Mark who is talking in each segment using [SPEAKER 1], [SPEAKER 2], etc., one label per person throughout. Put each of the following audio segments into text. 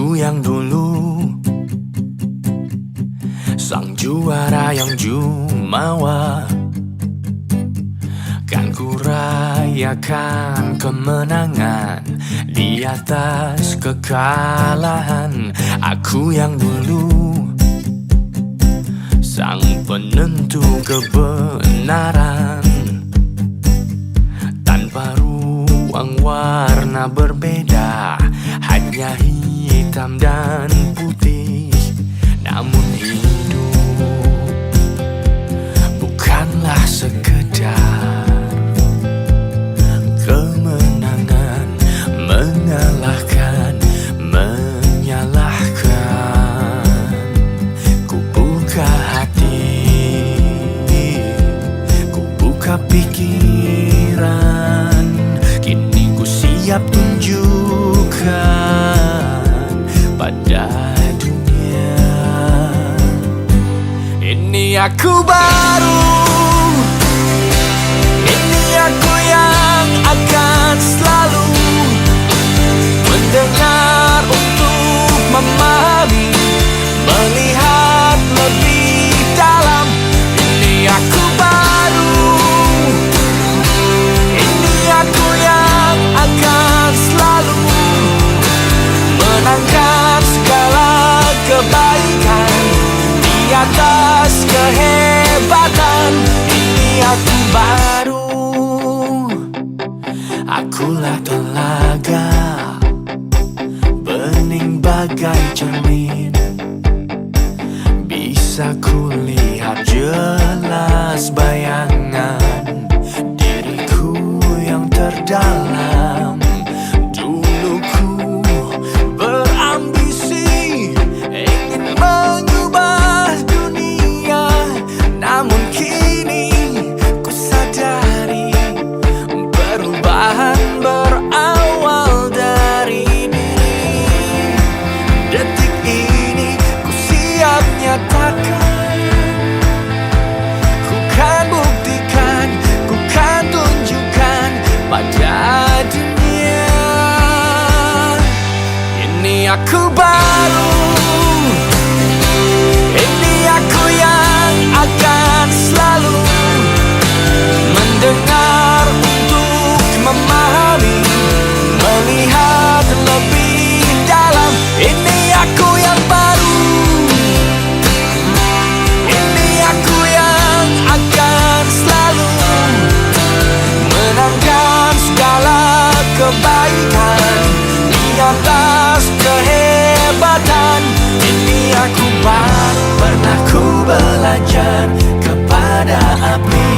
[SPEAKER 1] Aku yang dulu, sang juara yang jumawa, kan ku rayakan kemenangan di atas kekalahan. Aku yang dulu, sang penentu kebenaran, tanpa ruang warna berbeda, hanya hitam dan putih. Namun hidup bukanlah sekedar kemenangan, mengalahkan, menyalahkan. Ku buka hati, ku buka pikiran, kini ku siap tunjukkan pada dunia. Ini aku baru, ini aku yang akan selalu mendengar untuk memahami, melihat lebih dalam. Ini aku baru, ini aku yang akan selalu menangkan segala kebaikan di atas kehebatan. Ini aku baru, akulah telaga, bening bagai cermin, bisa kulihat jelas bayangan diriku yang terdalam. Dulu ku berambisi, ingin mengubah dunia, namun kini ku sadari perubahan berawal dari diri. Detik ini ku siap nyatakan, ku kan buktikan, ku kan tunjukkan pada dunia. Ini aku baru, ini aku yang akan selalu mendengar untuk memahami, melihat lebih dalam. Ini aku yang baru, ini aku yang akan selalu menangkan segala kebaikan di atas kehebatan. Ini aku baru. Pernah ku belajar kepada api,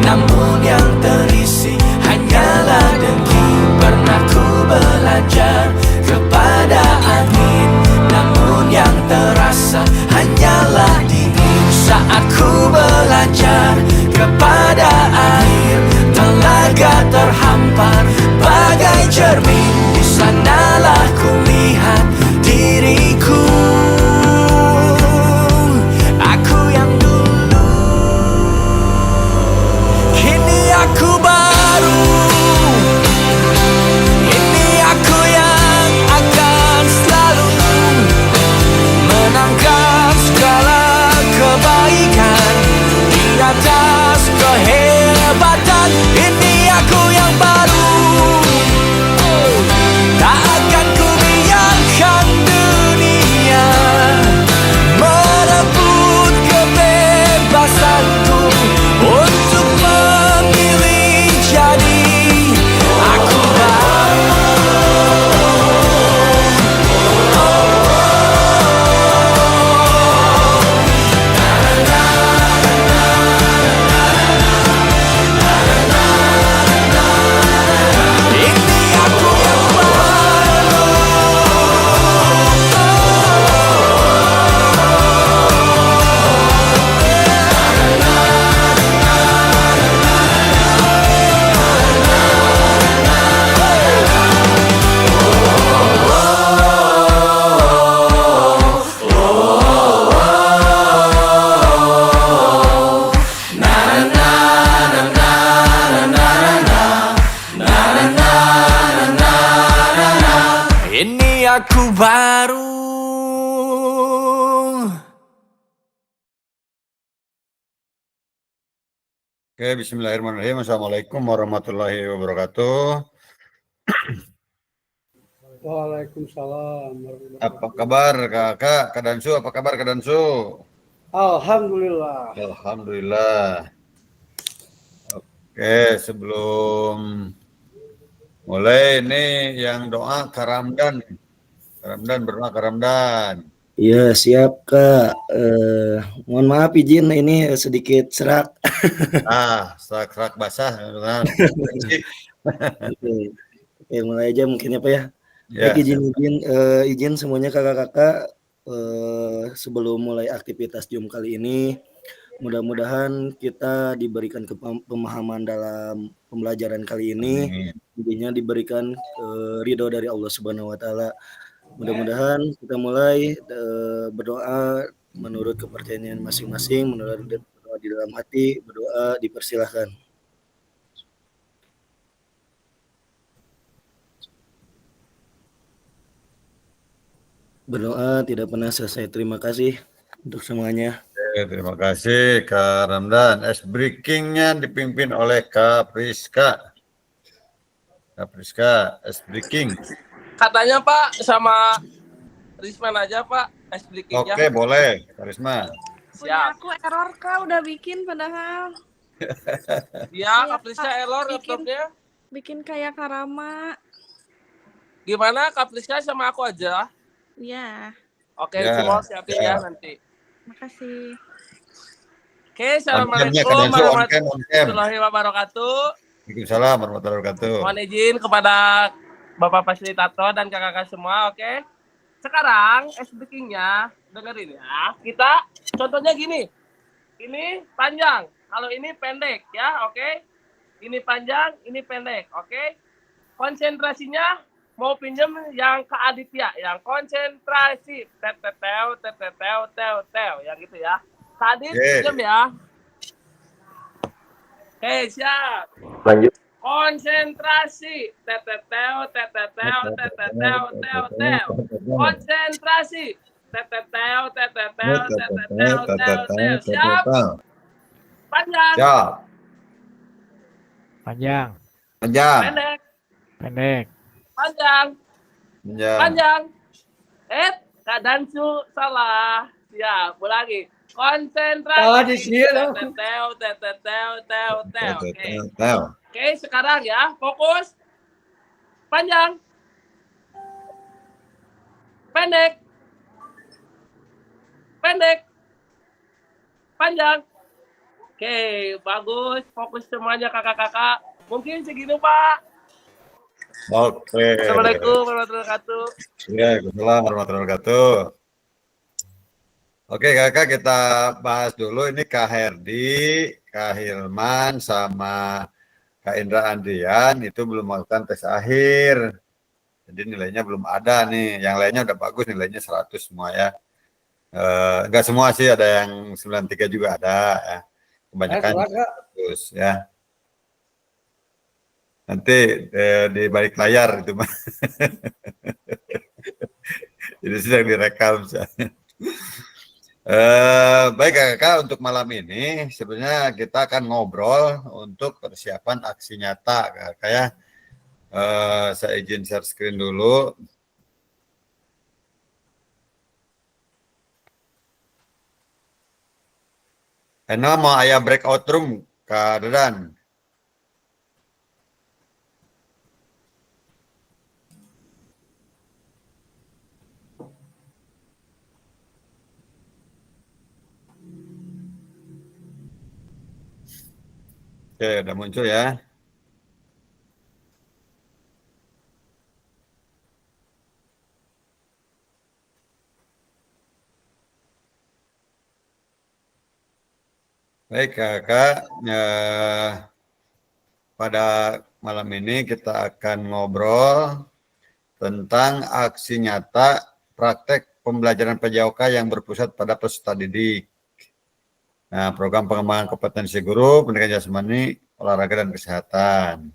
[SPEAKER 1] namun yang terisi hanyalah dengki. Pernah ku belajar kepada angin, namun yang terasa hanyalah dingin. Saat ku belajar kepada air, telaga terhampar bagai cermin. Di sanalah ku lihat diriku. Aku yang dulu, kini aku baru. Ini aku yang akan selalu menangkan segala kebaikan di atas kehebatan. Ini aku yang baru, tak akan ku biarkan dunia merebut kebebasanku untuk memilih jadi aku baru. Ini aku yang baru. Ini aku baru.
[SPEAKER 2] Oke, bismillahirrahmanirrahim. Assalamualaikum warahmatullahi wabarakatuh.
[SPEAKER 3] Waalaikumsalam.
[SPEAKER 2] Apa kabar kakak? Kak Dansu, apa kabar Kak Dansu?
[SPEAKER 3] Alhamdulillah.
[SPEAKER 2] Alhamdulillah. Oke, sebelum mulai ini yang doa Karamdan. Karamdan, berdoa Karamdan.
[SPEAKER 4] Iya siap Kak. Mohon maaf izin ini sedikit serak.
[SPEAKER 2] Serak-serak basah. Kan?
[SPEAKER 4] Oke, mulai aja mungkin ya Pak ya.
[SPEAKER 2] Ya,
[SPEAKER 4] Baik izin semuanya kakak-kakak sebelum mulai aktivitas Zoom kali ini, mudah-mudahan kita diberikan pemahaman dalam pembelajaran kali ini, intinya diberikan ridho dari Allah Subhanahu Wa Taala. Mudah-mudahan kita mulai berdoa menurut kepercayaan masing-masing, menurut doa di dalam hati, berdoa dipersilahkan. Berdoa tidak pernah selesai. Terima kasih untuk semuanya.
[SPEAKER 2] Terima kasih Kak Ramdan. Breaking-nya dipimpin oleh Kak Priska. Kak Priska, breaking.
[SPEAKER 5] Katanya Pak sama Risman aja Pak, breaking-nya.
[SPEAKER 2] Oke, boleh Kak Risma.
[SPEAKER 6] Punya aku error Kak, udah bikin padahal.
[SPEAKER 5] Iya, Kak Priska error laptopnya.
[SPEAKER 6] Bikin kayak Karama.
[SPEAKER 5] Gimana Kak Priska sama aku aja?
[SPEAKER 6] Iya.
[SPEAKER 5] Oke, semua siapin ya nanti.
[SPEAKER 6] Makasih.
[SPEAKER 5] Oke, assalamualaikum warahmatullahi wabarakatuh.
[SPEAKER 2] Waalaikumsalam warahmatullahi wabarakatuh.
[SPEAKER 5] Mohon izin kepada Bapak Fasilitator dan kakak-kakak semua, oke? Sekarang breaking-nya dengerin ya. Kita contohnya gini. Ini panjang, kalau ini pendek ya, oke? Ini panjang, ini pendek, oke? Konsentrasinya mau pinjam yang ke Aditya, yang konsentrasi, yang gitu ya. Tadi pinjam ya. Oke, siap.
[SPEAKER 2] Lanjut.
[SPEAKER 5] Konsentrasi, konsentrasi, siap. Panjang.
[SPEAKER 2] Siap.
[SPEAKER 7] Panjang.
[SPEAKER 2] Panjang.
[SPEAKER 5] Pendek.
[SPEAKER 7] Pendek.
[SPEAKER 5] Panjang.
[SPEAKER 2] Panjang.
[SPEAKER 5] Kak Dansu salah. Siap, ulangi. Konsentrasi. Oke, sekarang ya, fokus. Panjang. Pendek. Pendek. Panjang. Oke, bagus. Fokus semuanya kakak-kakak. Mungkin segitu, Pak.
[SPEAKER 2] Oke.
[SPEAKER 5] Assalamualaikum warahmatullahi wabarakatuh.
[SPEAKER 2] Waalaikumsalam warahmatullahi wabarakatuh. Oke kakak, kita bahas dulu ini Kak Herdi, Kak Hilman, sama Kak Indra Andrian itu belum melakukan tes akhir. Jadi nilainya belum ada nih. Yang lainnya udah bagus, nilainya 100 semua ya. Enggak semua sih, ada yang 93 juga ada ya. Kebanyakan 100 ya. Nanti di balik layar itu mah. Jadi sedang direkam. Baik kakak, untuk malam ini sebenarnya kita akan ngobrol untuk persiapan aksi nyata kakak ya. Saya izin share screen dulu. Eno mau ayah breakout room Kak Dedan. Oke, udah muncul ya. Baik kakak, pada malam ini kita akan ngobrol tentang aksi nyata praktek pembelajaran PJOK yang berpusat pada peserta didik. Nah, program pengembangan kompetensi guru, pendidikan jasmani, olahraga dan kesehatan.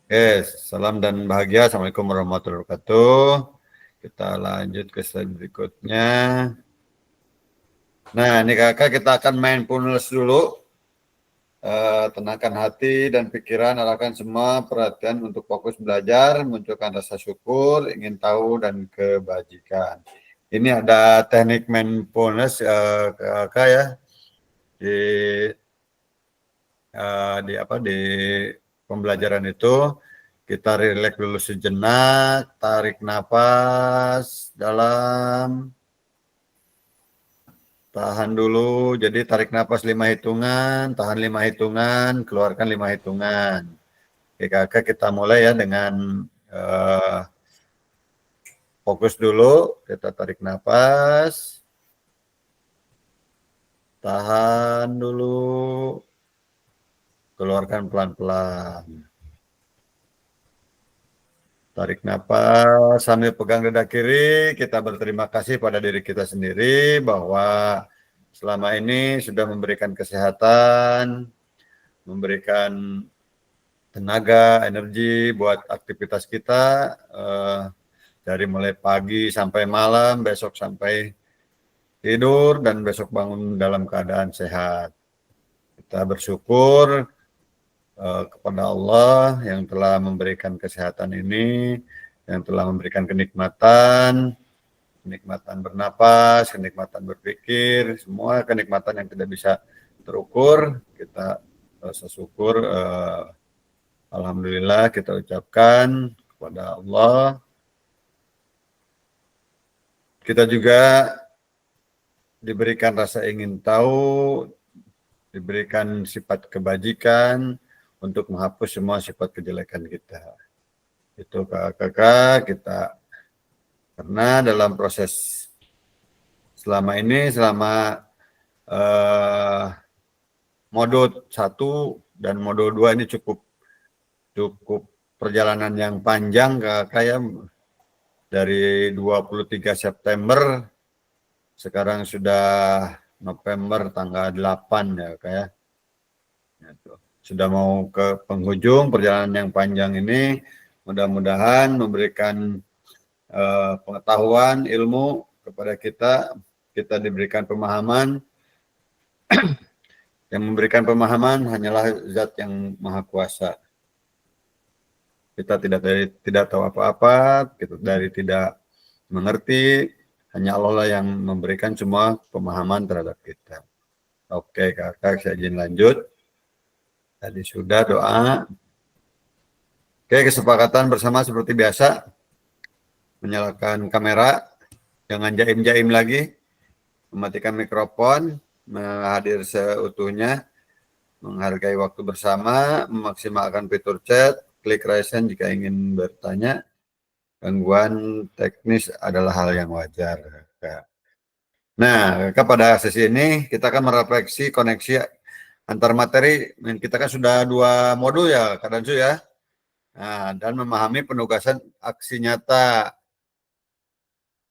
[SPEAKER 2] Oke, salam dan bahagia. Assalamualaikum warahmatullahi wabarakatuh. Kita lanjut ke slide berikutnya. Nah, ini kakak kita akan mindfulness dulu. Tenangkan hati dan pikiran, arahkan semua perhatian untuk fokus belajar, munculkan rasa syukur, ingin tahu, dan kebajikan. Ini ada teknik mindfulness kakak ya di pembelajaran itu. Kita rileks dulu sejenak, tarik nafas dalam, tahan dulu. Jadi tarik nafas 5 hitungan, tahan 5 hitungan, keluarkan 5 hitungan. Oke kakak, kita mulai ya dengan fokus dulu. Kita tarik nafas, tahan dulu, keluarkan pelan-pelan. Tarik nafas sambil pegang dada kiri, kita berterima kasih pada diri kita sendiri bahwa selama ini sudah memberikan kesehatan, memberikan tenaga, energi buat aktivitas kita dari mulai pagi sampai malam, besok sampai tidur, dan besok bangun dalam keadaan sehat. Kita bersyukur kepada Allah yang telah memberikan kesehatan ini, yang telah memberikan kenikmatan bernapas, kenikmatan berpikir, semua kenikmatan yang tidak bisa terukur. Kita rasa syukur, alhamdulillah kita ucapkan kepada Allah. Kita juga diberikan rasa ingin tahu, diberikan sifat kebajikan untuk menghapus semua sifat kejelekan kita. Itu kakak kita, karena dalam proses selama ini, selama modul 1 dan modul 2 ini cukup perjalanan yang panjang kakak ya. Dari 23 September, sekarang sudah November tanggal 8 ya kakak ya. Sudah mau ke penghujung perjalanan yang panjang ini. Mudah-mudahan memberikan pengetahuan, ilmu kepada kita diberikan pemahaman. Yang memberikan pemahaman hanyalah Zat yang Maha Kuasa. Kita tidak tahu apa-apa, kita dari tidak mengerti, hanya Allah yang memberikan semua pemahaman terhadap kita. Oke kakak, saya izin lanjut. Tadi sudah doa. Oke, kesepakatan bersama seperti biasa. Menyalakan kamera, jangan jaim-jaim lagi. Mematikan mikrofon, hadir seutuhnya. Menghargai waktu bersama, memaksimalkan fitur chat, klik raise hand jika ingin bertanya. Gangguan teknis adalah hal yang wajar. Nah, pada sesi ini kita akan merefleksi koneksi antar materi. Kita kan sudah 2 modul ya, Kak Dansu ya. Nah, dan memahami penugasan aksi nyata.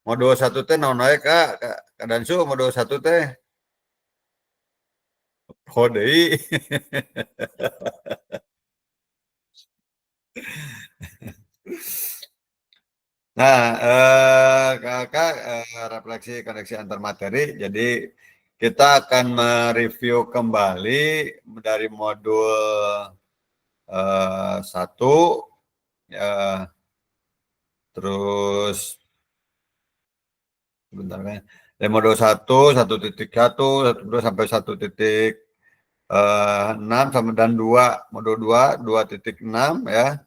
[SPEAKER 2] Modul 1 teh naon wae Kak Dansu, modul 1 teh. Oh deui. Nah, kakak refleksi koneksi antar materi. Jadi kita akan mereview kembali dari modul 1, terus sebentar ya. Dari modul 1, 1.1, 1.2 sampai 1.6 sama dan 2, modul 2, 2.6 ya.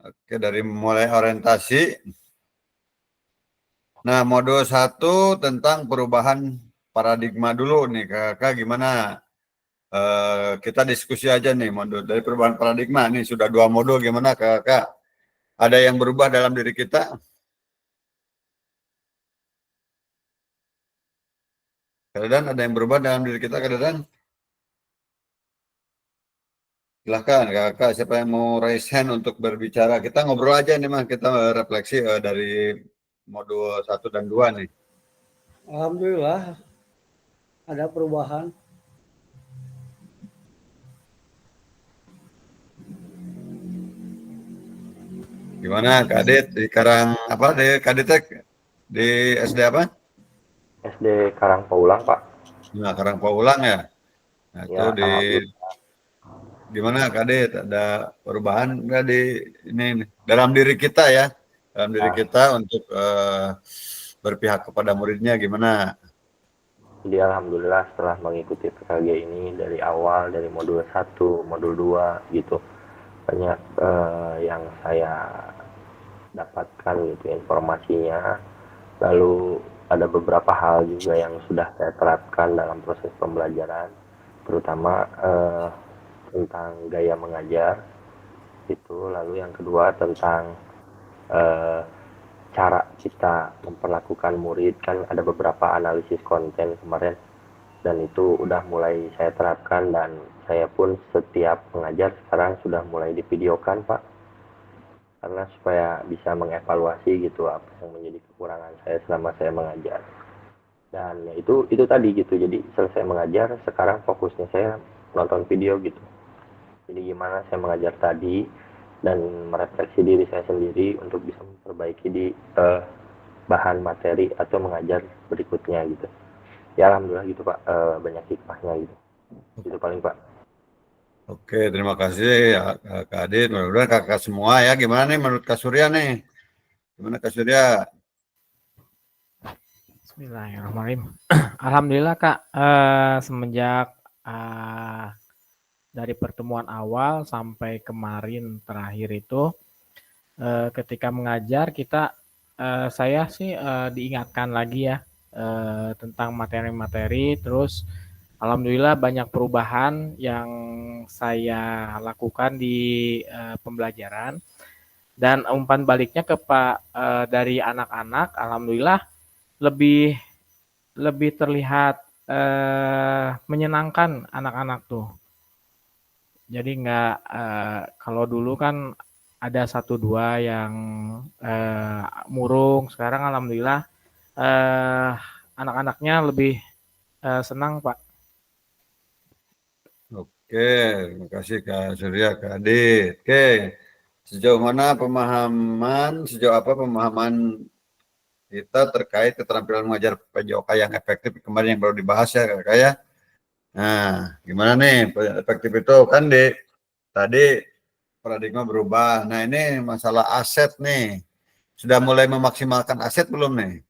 [SPEAKER 2] Oke, dari mulai orientasi. Nah, modul 1 tentang perubahan paradigma dulu nih, kakak gimana? Kita diskusi aja nih modul dari perubahan paradigma. Nih sudah 2 modul, gimana kakak? Ada yang berubah dalam diri kita? Kadang ada yang berubah dalam diri kita, kadang? Silahkan kakak, siapa yang mau raise hand untuk berbicara? Kita ngobrol aja nih Mas, kita refleksi dari modul 1 dan 2 nih.
[SPEAKER 3] Alhamdulillah ada perubahan.
[SPEAKER 2] Gimana Kak Adit di Karang apa di Kak Adit di SD apa?
[SPEAKER 7] SD Karangpaulang, Pak.
[SPEAKER 2] Nah, Karang Paulang ya. Nah, itu
[SPEAKER 7] Ya,
[SPEAKER 2] di
[SPEAKER 7] alhamdulillah.
[SPEAKER 2] gimana Kadit? Ada perubahan nggak di ini dalam diri kita ya? Dalam diri
[SPEAKER 7] Nah,
[SPEAKER 2] kita untuk berpihak kepada muridnya gimana?
[SPEAKER 7] jadi alhamdulillah setelah mengikuti PKG ini dari awal, dari modul 1, modul 2 gitu, banyak yang saya dapatkan gitu informasinya. Lalu ada beberapa hal juga yang sudah saya terapkan dalam proses pembelajaran, terutama tentang gaya mengajar itu. Lalu yang kedua tentang eh, cara kita memperlakukan murid, kan ada beberapa analisis konten kemarin, dan itu udah mulai saya terapkan, dan saya pun setiap mengajar sekarang sudah mulai divideokan, Pak, karena supaya bisa mengevaluasi gitu apa yang menjadi kekurangan saya selama saya mengajar. Dan ya itu tadi gitu, jadi selesai mengajar sekarang fokusnya saya nonton video gitu. Jadi gimana saya mengajar tadi dan merefleksi diri saya sendiri untuk bisa memperbaiki di bahan materi atau mengajar berikutnya gitu. Ya alhamdulillah gitu Pak, banyak hikmahnya gitu. Itu paling Pak.
[SPEAKER 2] Oke, terima kasih ya Kak Adit. Mudah-mudahan kakak semua ya. Gimana nih menurut Kak Surya nih? Gimana Kak Surya?
[SPEAKER 8] Bismillahirrahmanirrahim. Alhamdulillah Kak, semenjak dari pertemuan awal sampai kemarin terakhir itu, ketika mengajar saya sih diingatkan lagi ya tentang materi-materi, terus alhamdulillah banyak perubahan yang saya lakukan di pembelajaran, dan umpan baliknya dari anak-anak, alhamdulillah lebih lebih terlihat menyenangkan anak-anak tuh. Jadi nggak kalau dulu kan ada satu dua yang murung, sekarang alhamdulillah anak-anaknya lebih senang Pak.
[SPEAKER 2] Oke, terima kasih Kak Surya, Kak Adit. Oke, sejauh apa pemahaman kita terkait keterampilan mengajar PJOK yang efektif kemarin yang baru dibahas ya Kak ya. Nah, gimana nih efektif itu kan tadi paradigma berubah. Nah, ini masalah aset nih. Sudah mulai memaksimalkan aset belum nih?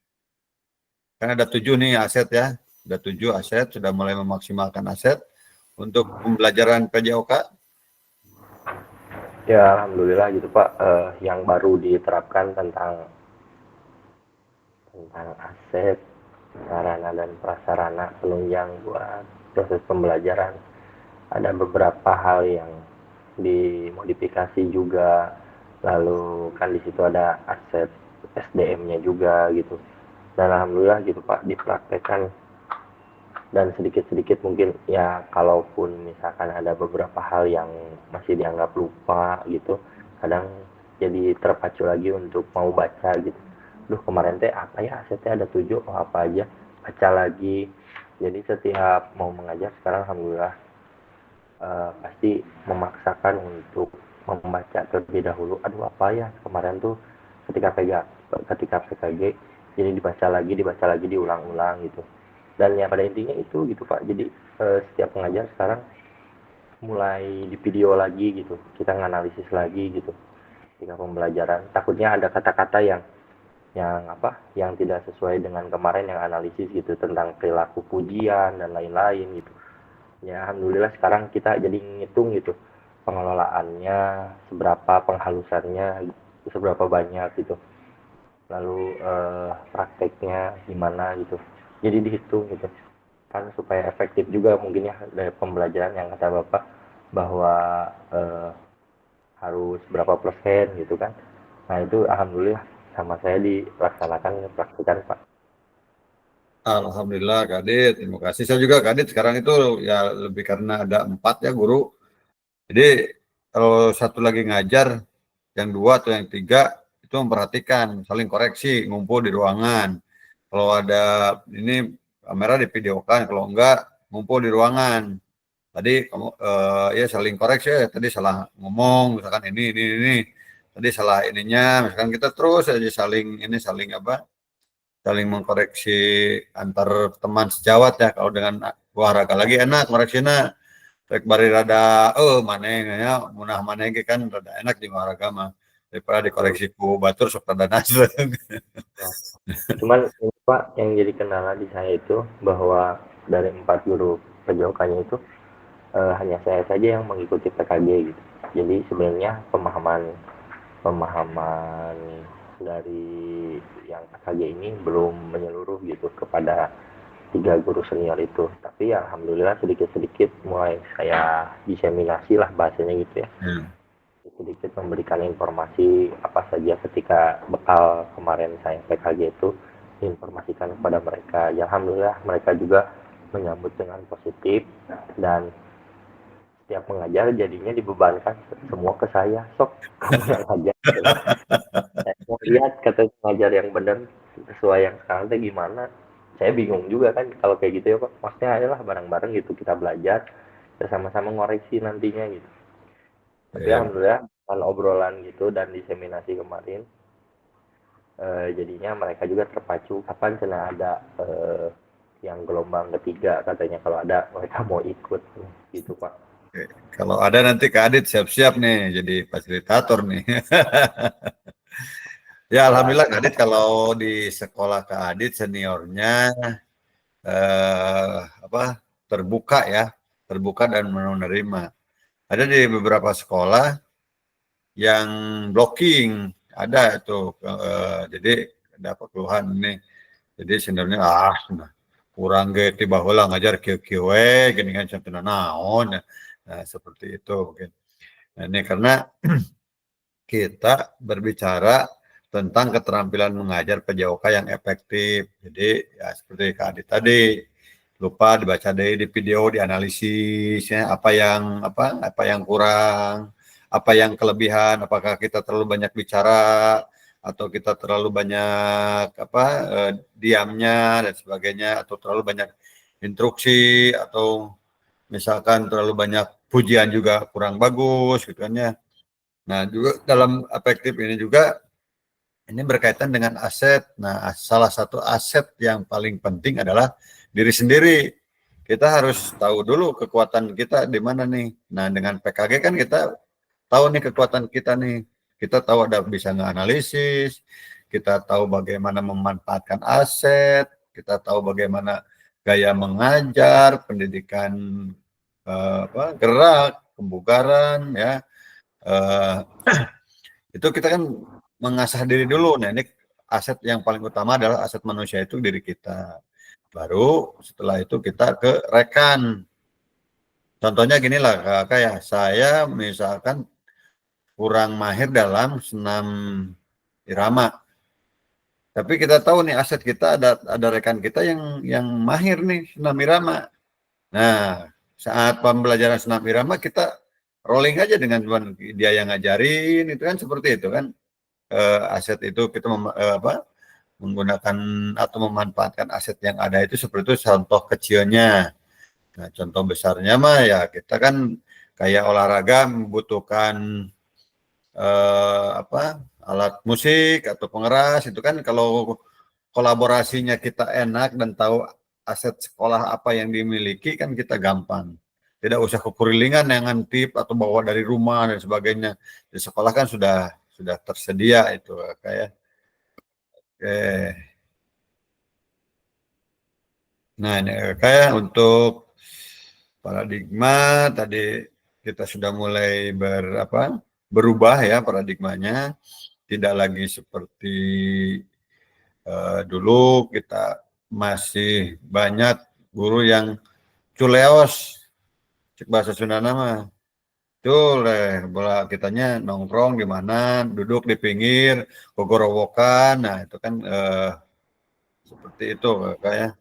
[SPEAKER 2] Kan ada 7 nih aset ya. Ada 7 aset, sudah mulai memaksimalkan aset untuk pembelajaran PJOK.
[SPEAKER 7] Ya alhamdulillah gitu Pak, yang baru diterapkan tentang aset, sarana dan prasarana penunjang buat proses pembelajaran. Ada beberapa hal yang dimodifikasi juga, lalu kan di situ ada aset SDM-nya juga gitu. Dan alhamdulillah gitu Pak dipraktekkan, dan sedikit-sedikit mungkin ya kalaupun misalkan ada beberapa hal yang masih dianggap lupa gitu, kadang jadi terpacu lagi untuk mau baca gitu. Duh kemarin teh apa ya asetnya ada 7, oh apa aja, baca lagi. Jadi setiap mau mengajar sekarang alhamdulillah pasti memaksakan untuk membaca terlebih dahulu. Aduh apa ya kemarin tuh ketika PKG, jadi dibaca lagi diulang-ulang gitu. Dan ya pada intinya itu gitu Pak, jadi setiap pengajar sekarang mulai di video lagi gitu, kita nganalisis lagi gitu ketika pembelajaran. Takutnya ada kata-kata yang tidak sesuai dengan kemarin yang analisis gitu, tentang perilaku pujian dan lain-lain gitu. Ya alhamdulillah sekarang kita jadi ngitung gitu pengelolaannya, seberapa penghalusannya, seberapa banyak gitu, lalu prakteknya gimana gitu, jadi dihitung gitu kan supaya efektif juga mungkin ya dari pembelajaran yang kata Bapak bahwa harus berapa persen gitu kan. Nah itu alhamdulillah sama saya dilaksanakan praktikan Pak.
[SPEAKER 2] Alhamdulillah Kak Adit, terima kasih. Saya juga Kak Adit sekarang itu ya lebih karena ada 4 ya guru. Jadi kalau satu lagi ngajar, yang 2 atau yang 3 itu memperhatikan, saling koreksi, ngumpul di ruangan. Kalau ada ini kamera divideokan, kalau enggak ngumpul di ruangan. Tadi kamu ya saling koreksi, ya tadi salah ngomong, misalkan ini. Tadi salah ininya, misalkan kita terus aja saling apa? saling mengkoreksi antar teman sejawat ya. Kalau dengan olahraga lagi enak koreksinya. Rek bari rada manehnya munah maneh ge kan rada enak di olahraga mah daripada dikoreksi ku batur sok rada nasreung.
[SPEAKER 7] Cuman ini Pak yang jadi kendala di saya itu bahwa dari 4 guru PJOK-nya itu hanya saya saja yang mengikuti PKG gitu. Jadi sebenarnya pemahaman dari yang PKG ini belum menyeluruh gitu kepada 3 guru senior itu. Tapi ya alhamdulillah sedikit-sedikit mulai saya diseminasi lah bahasanya gitu ya. Sedikit memberikan informasi apa saja ketika bekal kemarin saya PKG itu diinformasikan kepada mereka. Ya alhamdulillah mereka juga menyambut dengan positif dan setiap mengajar jadinya dibebankan semua ke saya. Sok kamu yang ngajar. Saya mau lihat kata pengajar yang benar sesuai yang sekarang teh gimana. Saya bingung juga kan kalau kayak gitu ya Pak. Maksudnya adalah bareng-bareng gitu kita belajar, kita sama-sama ngoreksi nantinya gitu. Tapi alhamdulillah dengan obrolan gitu dan diseminasi kemarin, jadinya mereka juga terpacu. Kapan cina ada yang gelombang ketiga katanya kalau ada mereka mau ikut gitu Pak.
[SPEAKER 2] Oke. Kalau ada nanti Kak Adit siap-siap nih jadi fasilitator nih. Ya alhamdulillah Kak Adit kalau di sekolah Kak Adit seniornya terbuka dan menerima. Ada di beberapa sekolah yang blocking, ada itu jadi dapat keluhan nih. Jadi seniornya kurang ge ti baheula ngajar kieu-kieu we gini kan contohna naon. Nah, seperti itu mungkin. Nah, ini karena kita berbicara tentang keterampilan mengajar PJOK yang efektif. Jadi ya seperti Kak Adit tadi, lupa dibaca di video, dianalisisnya apa yang kurang, apa yang kelebihan, apakah kita terlalu banyak bicara atau kita terlalu banyak diamnya dan sebagainya, atau terlalu banyak instruksi, atau misalkan terlalu banyak pujian juga kurang bagus gitu kan ya. Nah, juga dalam efektif ini juga ini berkaitan dengan aset. Nah, salah satu aset yang paling penting adalah diri sendiri. Kita harus tahu dulu kekuatan kita di mana nih. Nah, dengan PKG kan kita tahu nih kekuatan kita nih. Kita tahu ada bisa nganalisis, kita tahu bagaimana memanfaatkan aset, kita tahu bagaimana gaya mengajar, pendidikan gerak, kebugaran ya. Itu kita kan mengasah diri dulu. Nah, ini aset yang paling utama adalah aset manusia itu diri kita. Baru setelah itu kita ke rekan. Contohnya gini lah Kak ya, saya misalkan kurang mahir dalam senam irama. Tapi kita tahu nih aset kita ada rekan kita yang mahir nih senam irama. Nah, saat pembelajaran senam irama kita rolling aja dengan dia yang ngajarin, itu kan seperti itu kan. Aset itu kita menggunakan atau memanfaatkan aset yang ada itu seperti itu contoh kecilnya. Nah, contoh besarnya mah ya kita kan kayak olahraga membutuhkan alat musik atau pengeras, itu kan kalau kolaborasinya kita enak dan tahu aset sekolah apa yang dimiliki kan kita gampang. Tidak usah kekurilingan yang ngantip atau bawa dari rumah dan sebagainya. Di sekolah kan sudah tersedia itu kayak. Oke. Nah, ini kayak untuk paradigma tadi kita sudah mulai berubah ya paradigmanya, tidak lagi seperti dulu kita masih banyak guru yang culeos, cek bahasa Sunda nama. Tuh bola kitanya nongkrong di mana, duduk di pinggir, gogorowokan. Nah, itu kan seperti itu kayak.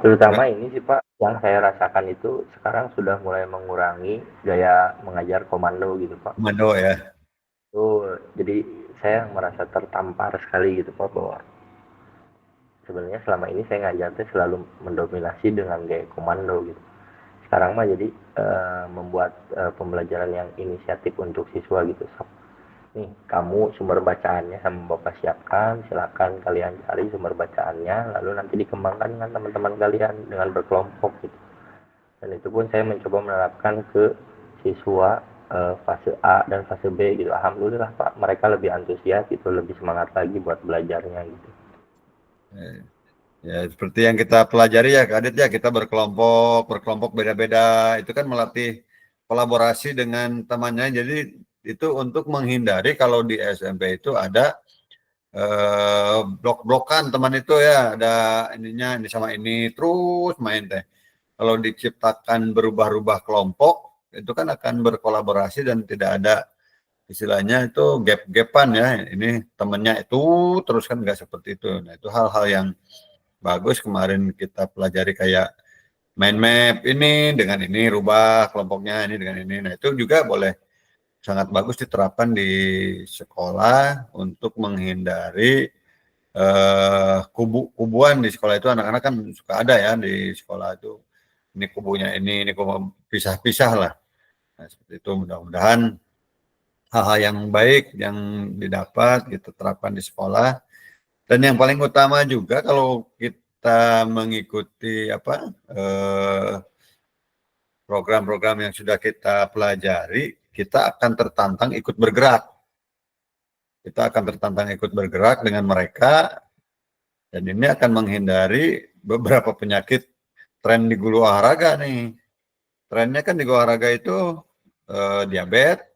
[SPEAKER 7] Terutama ini sih Pak, yang saya rasakan itu sekarang sudah mulai mengurangi gaya mengajar komando gitu Pak.
[SPEAKER 2] Komando ya.
[SPEAKER 7] Jadi saya merasa tertampar sekali gitu Pak, bahwa sebenarnya selama ini saya ngajarnya selalu mendominasi dengan gaya komando gitu. Sekarang mah jadi membuat pembelajaran yang inisiatif untuk siswa gitu. nih kamu sumber bacaannya sama Bapak siapkan, silakan kalian cari sumber bacaannya, lalu nanti dikembangkan dengan teman-teman kalian dengan berkelompok gitu. Dan itu pun saya mencoba menerapkan ke siswa fase A dan fase B gitu. Alhamdulillah Pak, mereka lebih antusias gitu, lebih semangat lagi buat belajarnya gitu.
[SPEAKER 2] Ya, seperti yang kita pelajari ya, Kak Adit ya, kita berkelompok beda-beda. Itu kan melatih kolaborasi dengan temannya. Jadi itu untuk menghindari kalau di SMP itu ada blok-blokan teman itu ya, ada ininya ini sama ini terus main teh. Kalau diciptakan berubah-ubah kelompok, itu kan akan berkolaborasi dan tidak ada istilahnya itu gap-gapan ya. Ini temennya itu terus kan nggak seperti itu. Nah itu hal-hal yang bagus kemarin kita pelajari kayak mind map ini dengan ini rubah kelompoknya ini dengan ini. Nah itu juga boleh sangat bagus diterapkan di sekolah untuk menghindari kubu-kubuan di sekolah itu. Anak-anak kan suka ada ya di sekolah itu ini kubunya ini kubu pisah-pisah lah. Nah, seperti itu mudah-mudahan hal-hal yang baik yang didapat kita terapkan di sekolah. Dan yang paling utama juga kalau kita mengikuti program-program yang sudah kita pelajari, kita akan tertantang ikut bergerak. Kita akan tertantang ikut bergerak dengan mereka, dan ini akan menghindari beberapa penyakit tren di guru olahraga nih. Trennya kan di guru olahraga itu diabetes,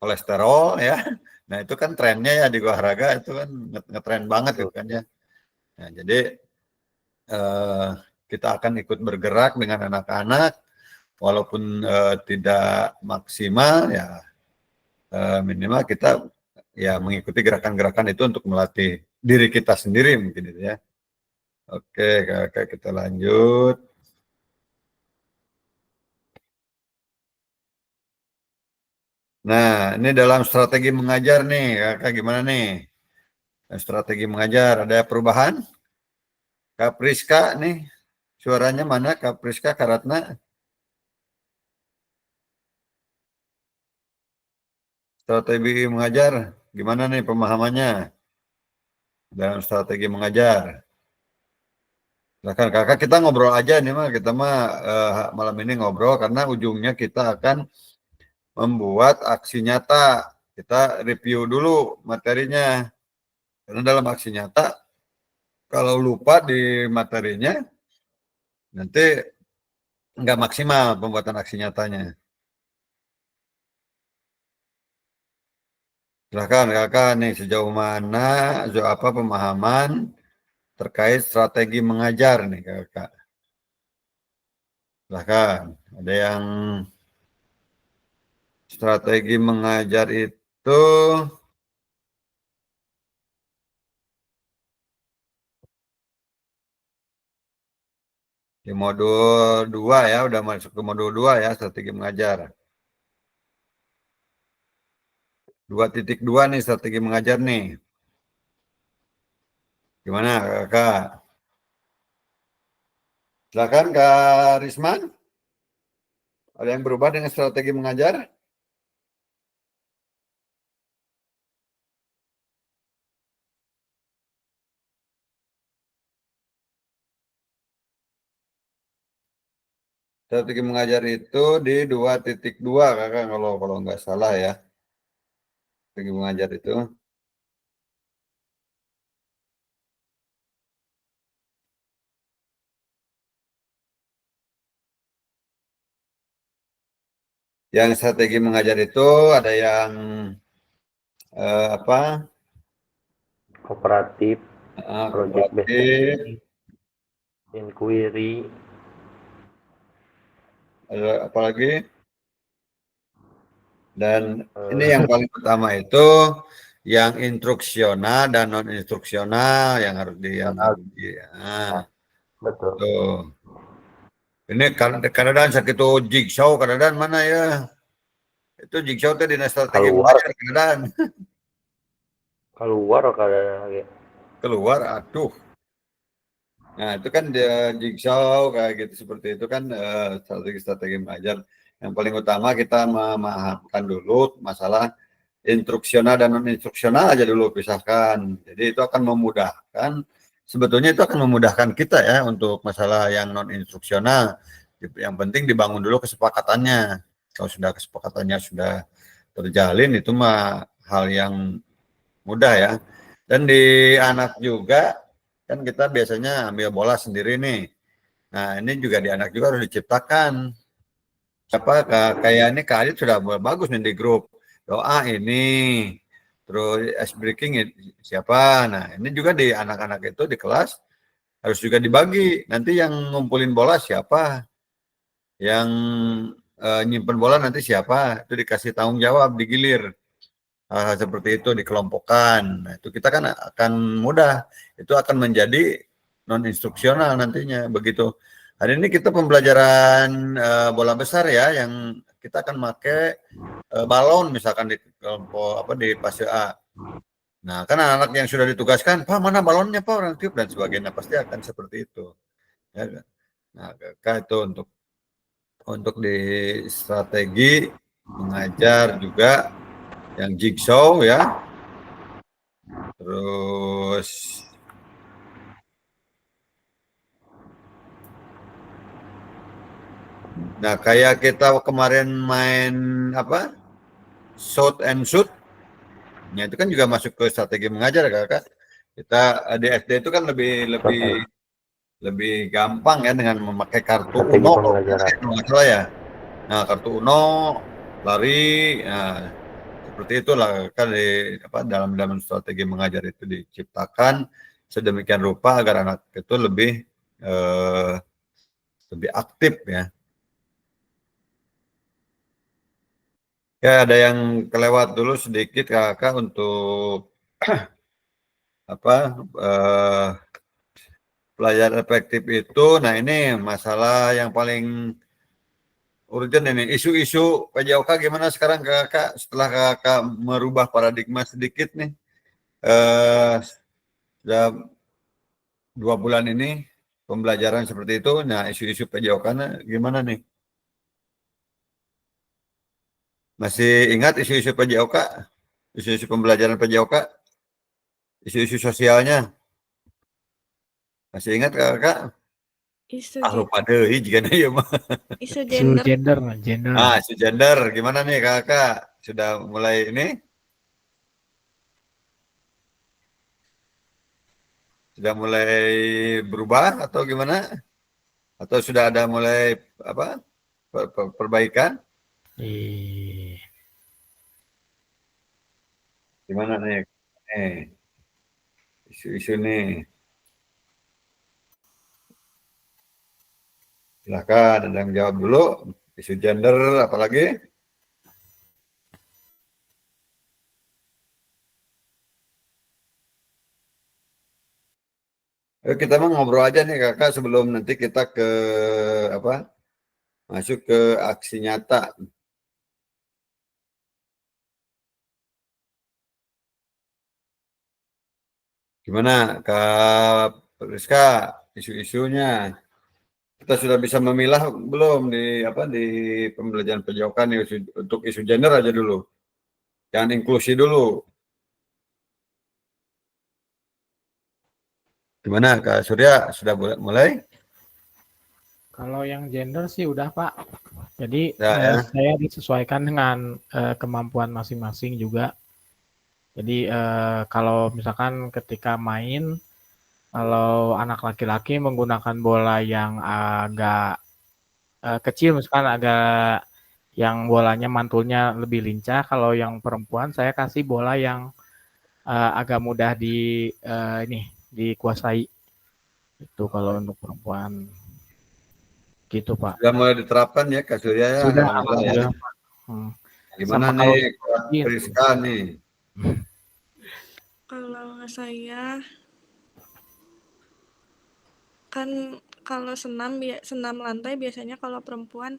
[SPEAKER 2] kolesterol ya. Nah itu kan trennya ya di guru olahraga itu kan ngetren banget itu kan ya. Nah, jadi kita akan ikut bergerak dengan anak-anak walaupun tidak maksimal ya minimal kita ya mengikuti gerakan-gerakan itu untuk melatih diri kita sendiri mungkin itu ya. Oke, Kakak kita lanjut. Nah, ini dalam strategi mengajar nih, Kakak gimana nih? Strategi mengajar ada perubahan? Kak Priska nih, suaranya mana Kak Priska Karatna? Strategi mengajar, gimana nih pemahamannya dalam strategi mengajar? Silakan Kakak, kita ngobrol aja nih mah, kita mah malam ini ngobrol karena ujungnya kita akan membuat aksi nyata. Kita review dulu materinya. Karena dalam aksi nyata, kalau lupa di materinya, nanti nggak maksimal pembuatan aksi nyatanya. Silahkan Kakak nih, sejauh mana, sejauh apa pemahaman terkait strategi mengajar nih Kakak. Silahkan, ada yang strategi mengajar itu di modul 2 ya, udah masuk ke modul 2 ya, strategi mengajar. 2.2 nih strategi mengajar nih. Gimana Kakak? Silakan Kak Risman. Ada yang berubah dengan strategi mengajar? Strategi mengajar itu di 2.2 Kakak kalau nggak salah ya. Strategi mengajar itu. Yang strategi mengajar itu ada yang apa?
[SPEAKER 7] Kooperatif, project based
[SPEAKER 2] Kooperatif,
[SPEAKER 7] learning, inquiry,
[SPEAKER 2] ada apa lagi? Dan ini yang paling utama itu yang instruksional dan non instruksional yang harus nah,
[SPEAKER 7] betul.
[SPEAKER 2] tuh. Ini kadang-kadang sakit jigsaw kadang mana ya? Itu jigsaw itu di strategi
[SPEAKER 7] Keluar,
[SPEAKER 2] mengajar kadang
[SPEAKER 7] keluar kadang lagi.
[SPEAKER 2] keluar, aduh. Nah itu kan dia jigsaw kayak gitu seperti itu kan strategi-strategi mengajar. Yang paling utama kita memahamkan dulu masalah instruksional dan non instruksional aja dulu pisahkan. Jadi itu akan memudahkan, sebetulnya itu akan memudahkan kita ya untuk masalah yang non instruksional. Yang penting dibangun dulu kesepakatannya. Kalau sudah kesepakatannya sudah terjalin, itu mah hal yang mudah ya. Dan di anak juga kan kita biasanya ambil bola sendiri nih. Nah ini juga di anak juga harus diciptakan. Kayak ini Kak Adit sudah bagus nih di grup. Doa ini, terus ice breaking siapa. Nah ini juga di anak-anak itu di kelas harus juga dibagi. Nanti yang ngumpulin bola siapa, yang nyimpen bola nanti siapa, itu dikasih tanggung jawab, digilir. Hal-hal seperti itu dikelompokkan. Nah, itu kita kan akan mudah. Itu akan menjadi non instruksional nantinya begitu. Hari ini kita pembelajaran bola besar ya, yang kita akan pakai balon misalkan di kelompok di fase A. Nah, kan anak-anak yang sudah ditugaskan, Pak mana balonnya Pak, orang tiup dan sebagainya, pasti akan seperti itu. Ya, nah, itu untuk di strategi mengajar juga yang jigsaw ya. Terus nah kayak kita kemarin main shoot and shoot. Nah, itu kan juga masuk ke strategi mengajar Kakak. Kita di SD itu kan lebih gampang ya dengan memakai kartu
[SPEAKER 7] Strategi
[SPEAKER 2] Uno
[SPEAKER 7] pembelajaran.
[SPEAKER 2] kalau nggak salah ya. Nah, kartu Uno, lari, nah, seperti itulah kan dalam strategi mengajar itu diciptakan sedemikian rupa agar anak itu lebih aktif ya. Ya ada yang kelewat dulu sedikit Kakak untuk pelajaran efektif itu. Nah ini masalah yang paling urgent ini, isu-isu PJOK gimana sekarang Kakak setelah Kakak merubah paradigma sedikit nih, sudah 2 bulan ini pembelajaran seperti itu. Nah isu-isu PJOK gimana nih? Masih ingat isu-isu PJOK? Isu-isu pembelajaran PJOK? Isu-isu sosialnya? Masih ingat Kakak?
[SPEAKER 6] Isu
[SPEAKER 2] Lupa deh, jika ya mah.
[SPEAKER 6] isu
[SPEAKER 8] Isu
[SPEAKER 6] gender.
[SPEAKER 8] gender.
[SPEAKER 2] Isu gender gimana nih Kakak? Sudah mulai ini? Sudah mulai berubah atau gimana? Atau sudah ada mulai perbaikan? Gimana nih? Isu-isu nih. Silakan ada yang jawab dulu. Isu gender apalagi? Kita mau ngobrol aja nih Kakak sebelum nanti kita masuk ke aksi nyata. Gimana Kak Rizka isu-isunya? Kita sudah bisa memilah belum di pembelajaran PJOK nih untuk isu gender aja dulu. Jangan inklusi dulu. Gimana Kak Surya sudah mulai?
[SPEAKER 8] Kalau yang gender sih udah Pak. Jadi
[SPEAKER 2] Ya.
[SPEAKER 8] saya disesuaikan dengan kemampuan masing-masing juga. Jadi kalau misalkan ketika main, kalau anak laki-laki menggunakan bola yang agak kecil, misalkan agak yang bolanya mantulnya lebih lincah. Kalau yang perempuan saya kasih bola yang agak mudah dikuasai. Itu kalau untuk perempuan. Gitu Pak.
[SPEAKER 2] Sudah mulai diterapkan ya Kak Surya ya?
[SPEAKER 8] Sudah,
[SPEAKER 2] ya. Gimana
[SPEAKER 8] Sama
[SPEAKER 2] nih
[SPEAKER 8] kalau
[SPEAKER 2] Rizka nih?
[SPEAKER 6] Kalau saya kan kalau senam lantai biasanya kalau perempuan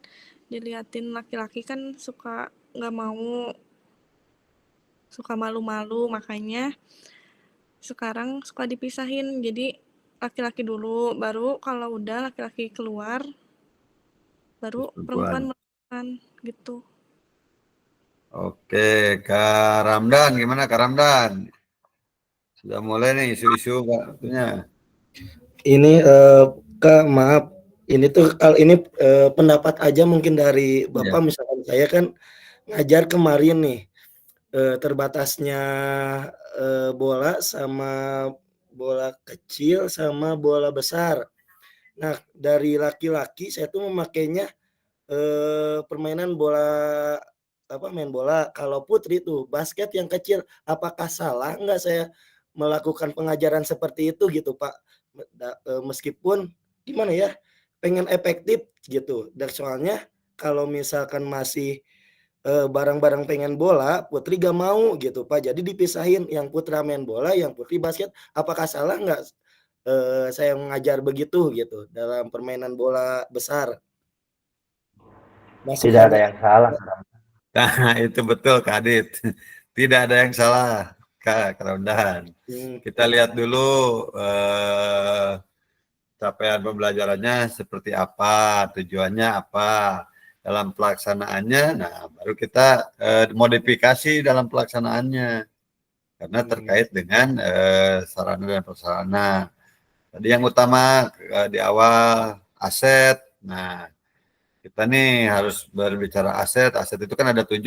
[SPEAKER 6] diliatin laki-laki kan suka nggak mau, suka malu-malu, makanya sekarang suka dipisahin. Jadi laki-laki dulu, baru kalau udah laki-laki keluar, baru perempuan melakukan gitu.
[SPEAKER 2] Oke, Kak Ramdan, gimana Kak Ramdan? Sudah mulai nih isu-isu waktunya.
[SPEAKER 4] Ini Kak, maaf. Ini tuh ini pendapat aja mungkin dari
[SPEAKER 2] Ya.
[SPEAKER 4] Bapak. Misalkan saya kan ngajar kemarin nih, terbatasnya bola sama bola kecil sama bola besar. Nah, dari laki-laki saya tuh memakainya permainan bola main bola. Kalau putri tuh basket yang kecil. Apakah salah nggak saya melakukan pengajaran seperti itu gitu, Pak? Meskipun gimana ya, pengen efektif gitu. Dan soalnya kalau misalkan masih bareng-bareng pengen bola, putri gak mau gitu, Pak. Jadi dipisahin, yang putra main bola, yang putri basket. Apakah salah nggak saya mengajar begitu gitu dalam permainan bola besar? Masuk
[SPEAKER 7] Tidak ada
[SPEAKER 4] harga.
[SPEAKER 7] yang salah.
[SPEAKER 2] Nah, itu betul Kak Adit. Tidak ada yang salah Kak Ramdan. Kita lihat dulu capaian pembelajarannya seperti apa, tujuannya apa, dalam pelaksanaannya. Nah, baru kita modifikasi dalam pelaksanaannya karena terkait dengan sarana dan prasarana. Tadi yang utama di awal aset. Nah, kita nih harus berbicara aset. Aset itu kan ada 7.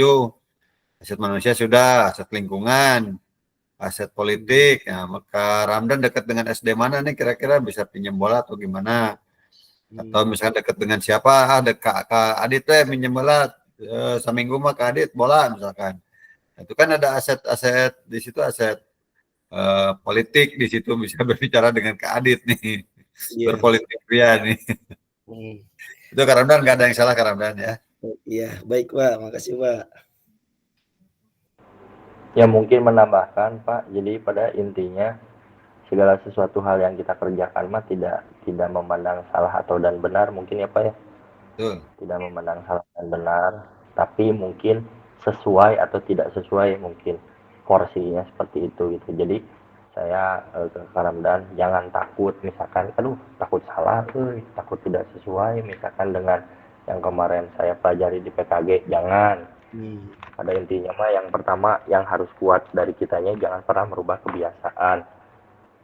[SPEAKER 2] Aset manusia sudah, aset lingkungan, aset politik. Nah, maka Ramdan dekat dengan SD mana nih kira-kira bisa pinjam bola atau gimana? Atau misalkan dekat dengan siapa? Ada Kak Adit pinjam bola seminggu mah Kak Adit bola misalkan. Nah, itu kan ada aset-aset di situ, aset politik di situ bisa berbicara dengan Kak Adit nih.
[SPEAKER 4] Iya.
[SPEAKER 2] Berpolitik dia nih. Itu Kak Ramdan nggak ada yang salah Kak Ramdan ya.
[SPEAKER 4] Iya, baik Pak, makasih Pak.
[SPEAKER 7] Ya mungkin menambahkan Pak, jadi pada intinya segala sesuatu hal yang kita kerjakan mah tidak memandang salah atau dan benar mungkin ya Pak ya.
[SPEAKER 2] Betul.
[SPEAKER 7] Tidak memandang salah dan benar, tapi mungkin sesuai atau tidak sesuai mungkin porsinya seperti itu gitu. Jadi saya ke Kak Ramdan jangan takut misalkan aduh takut salah takut tidak sesuai misalkan dengan yang kemarin saya pelajari di PKG, jangan. Pada intinya mah yang pertama yang harus kuat dari kitanya jangan pernah merubah kebiasaan.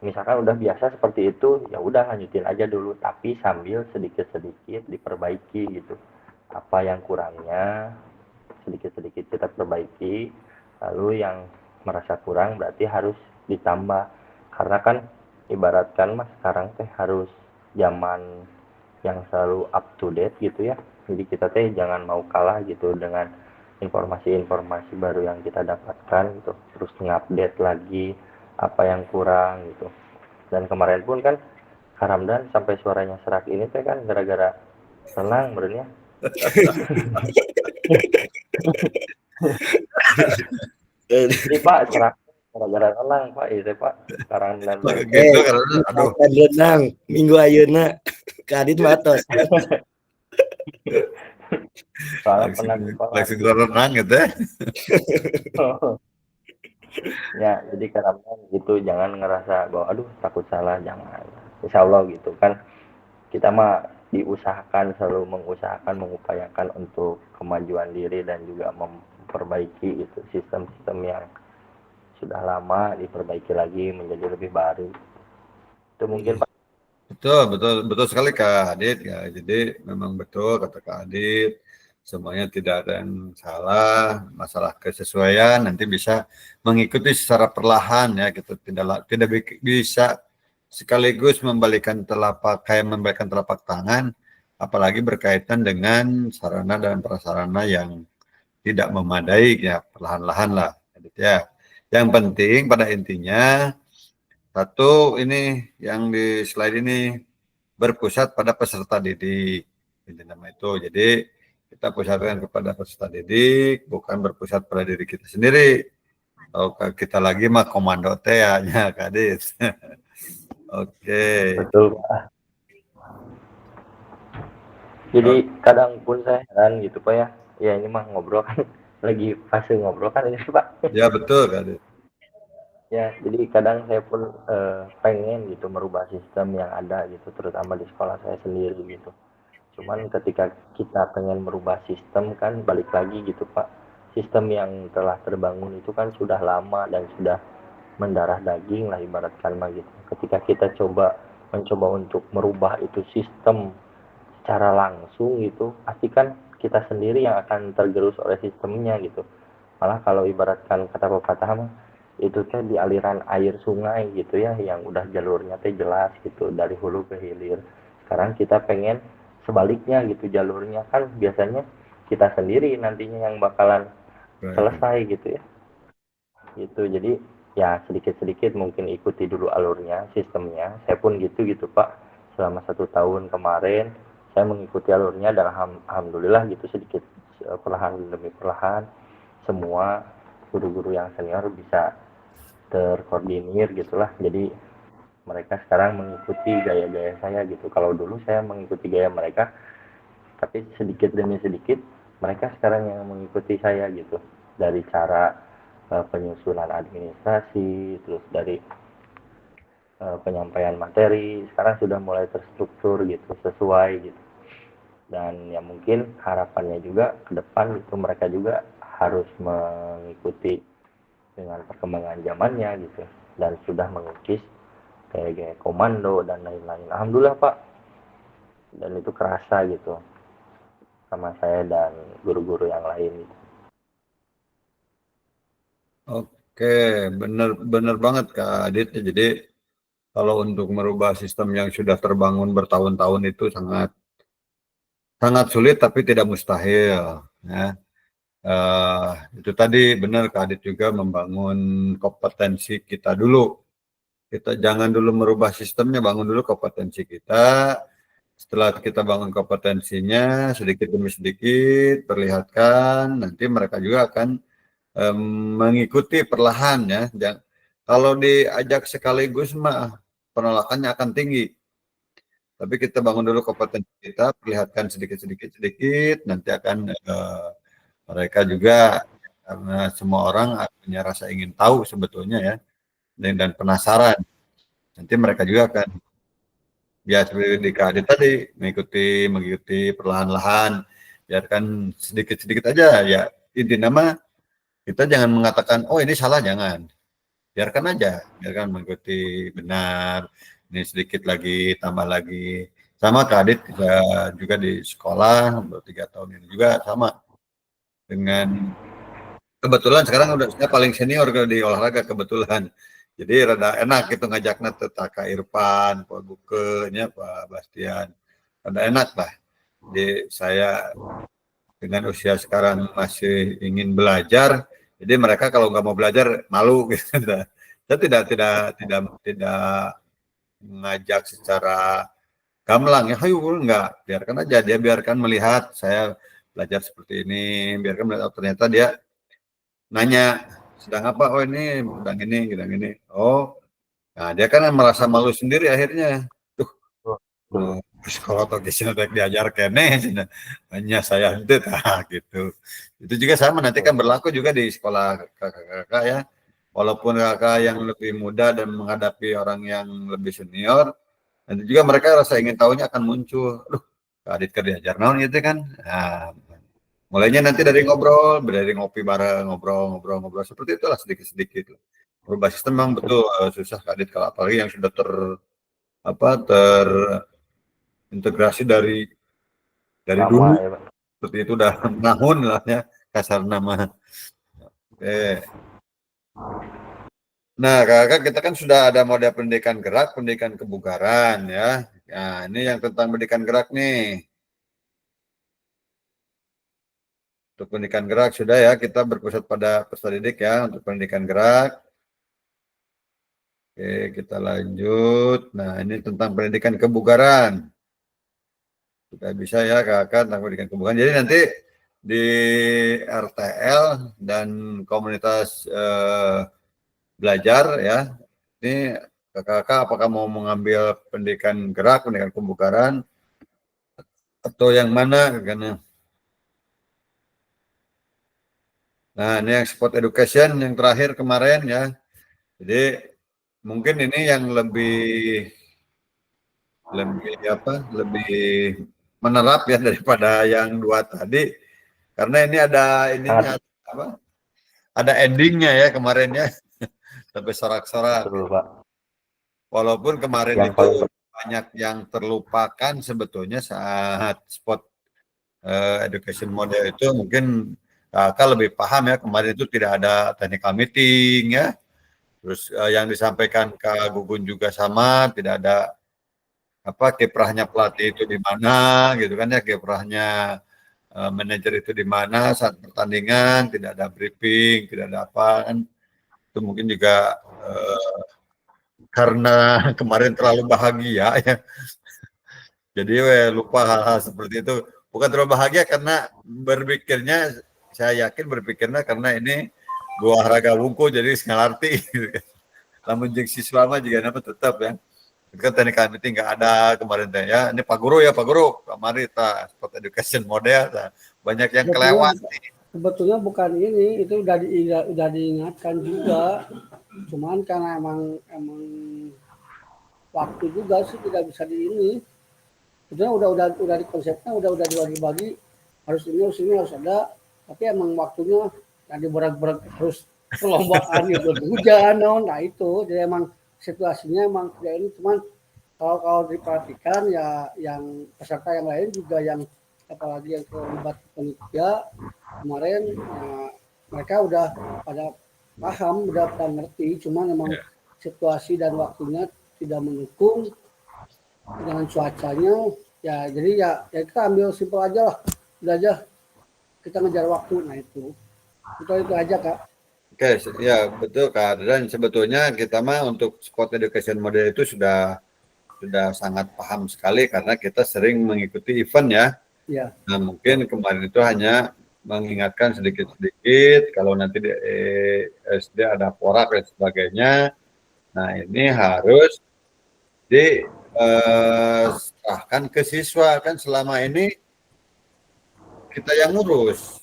[SPEAKER 7] Misalkan udah biasa seperti itu, ya udah lanjutin aja dulu, tapi sambil sedikit-sedikit diperbaiki gitu. Apa yang kurangnya sedikit-sedikit kita perbaiki, lalu yang merasa kurang berarti harus ditambah. Karena kan ibaratkan mas sekarang teh harus zaman yang selalu up to date gitu ya. Jadi kita teh jangan mau kalah gitu dengan informasi-informasi baru yang kita dapatkan gitu. Terus ngupdate lagi apa yang kurang gitu. Dan kemarin pun kan Kak Ramdan sampai suaranya serak ini teh kan gara-gara renang benernya. Ini Pak serak gara-gara renang Pak itu Pak sekarang dan
[SPEAKER 2] gitu karena aduh
[SPEAKER 4] renang minggu ayeuna Kadit matos.
[SPEAKER 2] langsung renang gitu ya.
[SPEAKER 7] Ya jadi karena gitu jangan ngerasa bahwa aduh takut salah, jangan. Insya Allah gitu kan kita mah diusahakan selalu mengupayakan untuk kemajuan diri dan juga memperbaiki itu sistem-sistem yang sudah lama diperbaiki lagi menjadi lebih baru. Itu mungkin Pak.
[SPEAKER 2] Betul sekali Kak Adit ya. Jadi memang betul kata Kak Adit, semuanya tidak ada yang salah, masalah kesesuaian nanti bisa mengikuti secara perlahan ya, gitu. Tidak bisa sekaligus membalikan telapak tangan, apalagi berkaitan dengan sarana dan prasarana yang tidak memadai ya, perlahan-lahan lah Adit ya. Yang penting pada intinya satu ini yang di slide ini berpusat pada peserta didik. Ini nama itu. Jadi kita pusatkan kepada peserta didik, bukan berpusat pada diri kita sendiri. Kalau kita lagi mah komando teh ya, Kadis. Oke.
[SPEAKER 7] Betul Pak. Jadi kadang pun saya heran gitu Pak ya. Ya ini mah ngobrol kan lagi fase ngobrol kan ini Pak.
[SPEAKER 2] Ya betul Kadis.
[SPEAKER 7] Ya, jadi kadang saya pun pengen gitu merubah sistem yang ada gitu, terutama di sekolah saya sendiri gitu. Cuman ketika kita pengen merubah sistem kan balik lagi gitu Pak, sistem yang telah terbangun itu kan sudah lama dan sudah mendarah daging lah ibaratkan mah gitu. Ketika kita mencoba untuk merubah itu sistem secara langsung gitu, pasti kan kita sendiri yang akan tergerus oleh sistemnya gitu. Malah kalau ibaratkan kata pepatah mah itu teh di aliran air sungai gitu ya, yang udah jalurnya teh jelas gitu dari hulu ke hilir. Sekarang kita pengen sebaliknya gitu jalurnya, kan biasanya kita sendiri nantinya yang bakalan selesai gitu ya. Gitu. Jadi ya sedikit-sedikit mungkin ikuti dulu alurnya, sistemnya. Saya pun gitu Pak. Selama 1 tahun kemarin saya mengikuti alurnya dan alhamdulillah gitu sedikit perlahan demi perlahan semua guru-guru yang senior bisa terkoordinir gitulah. Jadi mereka sekarang mengikuti gaya-gaya saya gitu. Kalau dulu saya mengikuti gaya mereka, tapi sedikit demi sedikit mereka sekarang yang mengikuti saya gitu. Dari cara penyusunan administrasi, terus dari penyampaian materi, sekarang sudah mulai terstruktur gitu, sesuai gitu. Dan ya mungkin harapannya juga ke depan itu mereka juga harus mengikuti dengan perkembangan zamannya gitu, dan sudah mengukis kayak komando dan lain-lain. Alhamdulillah Pak, dan itu kerasa gitu sama saya dan guru-guru yang lain gitu.
[SPEAKER 2] Oke, benar banget Kak Adit. Jadi kalau untuk merubah sistem yang sudah terbangun bertahun-tahun itu sangat sulit tapi tidak mustahil. Ya. Itu tadi benar Kak Adit juga membangun kompetensi kita dulu. Kita jangan dulu merubah sistemnya, bangun dulu kompetensi kita. Setelah kita bangun kompetensinya sedikit demi sedikit, perlihatkan, nanti mereka juga akan mengikuti perlahan ya. Kalau diajak sekaligus mah penolakannya akan tinggi. Tapi kita bangun dulu kompetensi kita, perlihatkan sedikit, nanti akan mereka juga, karena semua orang punya rasa ingin tahu sebetulnya ya, dan penasaran. Nanti mereka juga akan ya seperti di KD tadi mengikuti perlahan-lahan, biarkan sedikit-sedikit aja ya. Intinya mah kita jangan mengatakan oh ini salah, jangan, biarkan aja, biarkan mengikuti benar. Ini sedikit lagi, tambah lagi. Sama Kak Adit juga di sekolah 3 tahun ini juga sama. Dengan kebetulan sekarang udah saya paling senior di olahraga kebetulan. Jadi rada enak gitu ngajaknya Kak Irfan, Pak Bukenya, Pak Bastian. Rada enak lah. Jadi saya dengan usia sekarang masih ingin belajar, jadi mereka kalau nggak mau belajar malu gitu. Saya tidak mengajak secara gamblang ya, hayu enggak, biarkan aja dia, biarkan melihat saya belajar seperti ini, biarkan melihat oh, ternyata dia nanya sedang apa, oh ini sedang ini, oh, nah dia kan merasa malu sendiri akhirnya, sekolah atau kisah diajar kene, hanya saya itu gitu. Itu juga sama nanti kan berlaku juga di sekolah kakak-kakak ya. Walaupun kakak yang lebih muda dan menghadapi orang yang lebih senior, nanti juga mereka rasa ingin tahunya akan muncul. Kak Adit diajar naon gitu kan. Nah, mulainya nanti dari ngobrol, dari ngopi bareng, ngobrol seperti itulah sedikit-sedikit. Berubah sistem memang betul susah Kak Adit, kalau apalagi yang sudah terintegrasi dari dulu. Ya, seperti itu udah tahun lah ya kasar nama. Oke. Nah, kakak kita kan sudah ada model pendidikan gerak, pendidikan kebugaran ya. Nah, ini yang tentang pendidikan gerak nih. Untuk pendidikan gerak sudah ya, kita berpusat pada peserta didik ya untuk pendidikan gerak. Oke, kita lanjut. Nah, ini tentang pendidikan kebugaran. Sudah bisa ya kakak tentang pendidikan kebugaran. Jadi nanti di RTL dan komunitas belajar ya, ini kakak apakah mau mengambil pendidikan gerak, pendidikan kebugaran, atau yang mana? Karena nah ini yang sport education yang terakhir kemarin ya. Jadi mungkin ini yang lebih menerap ya daripada yang 2 tadi, karena ini ada ininya, ada endingnya ya kemarin ya. Sampai sorak-sorak.
[SPEAKER 7] Betul, Pak.
[SPEAKER 2] Walaupun kemarin
[SPEAKER 7] Yang
[SPEAKER 2] itu
[SPEAKER 7] paling
[SPEAKER 2] banyak yang terlupakan sebetulnya saat spot education model itu mungkin Kakak lebih paham ya, kemarin itu tidak ada technical meeting ya. Terus yang disampaikan Kak Gugun juga sama, tidak ada kiprahnya pelatih itu di mana gitu kan ya, kiprahnya manajer itu di mana saat pertandingan, tidak ada briefing, tidak ada apa kan. Itu mungkin juga karena kemarin terlalu bahagia ya. Jadi lupa hal-hal seperti itu. Bukan terlalu bahagia karena berpikirnya, saya yakin berpikirnya karena ini gua olahraga wungku jadi ngalarti. Namun jeung siswa mah juga nama tetap ya. Itu kan teknik meeting nggak ada kemarin teh ya. Ini Pak Guru ya Pak Guru. Kemarin sport education model banyak yang kelewat.
[SPEAKER 3] Sebetulnya bukan ini, itu udah diingatkan juga. Cuman karena emang waktu juga sih tidak bisa di ini. Sebetulnya udah di konsepnya udah dibagi-bagi, harus ini harus ada, tapi emang waktunya yang diberak-berak terus perlombaan gitu hujan, nah itu jadi emang situasinya emang kayak ini. Cuman kalau diperhatikan ya yang peserta yang lain juga, yang apalagi yang terlibat panitia kemarin mereka udah pada paham, udah pada ngerti, cuman emang situasi dan waktunya tidak mendukung dengan cuacanya ya, jadi ya kita ambil simpel aja lah, udah aja kita ngejar waktu. Nah itu aja Kak.
[SPEAKER 2] Oke, ya betul Kak. Dan sebetulnya kita mah untuk sport education model itu sudah sangat paham sekali karena kita sering mengikuti event ya.
[SPEAKER 3] Ya.
[SPEAKER 2] Nah mungkin kemarin itu hanya mengingatkan sedikit-sedikit kalau nanti di SD ada porak dan sebagainya. Nah ini harus serahkan ke siswa, kan selama ini kita yang ngurus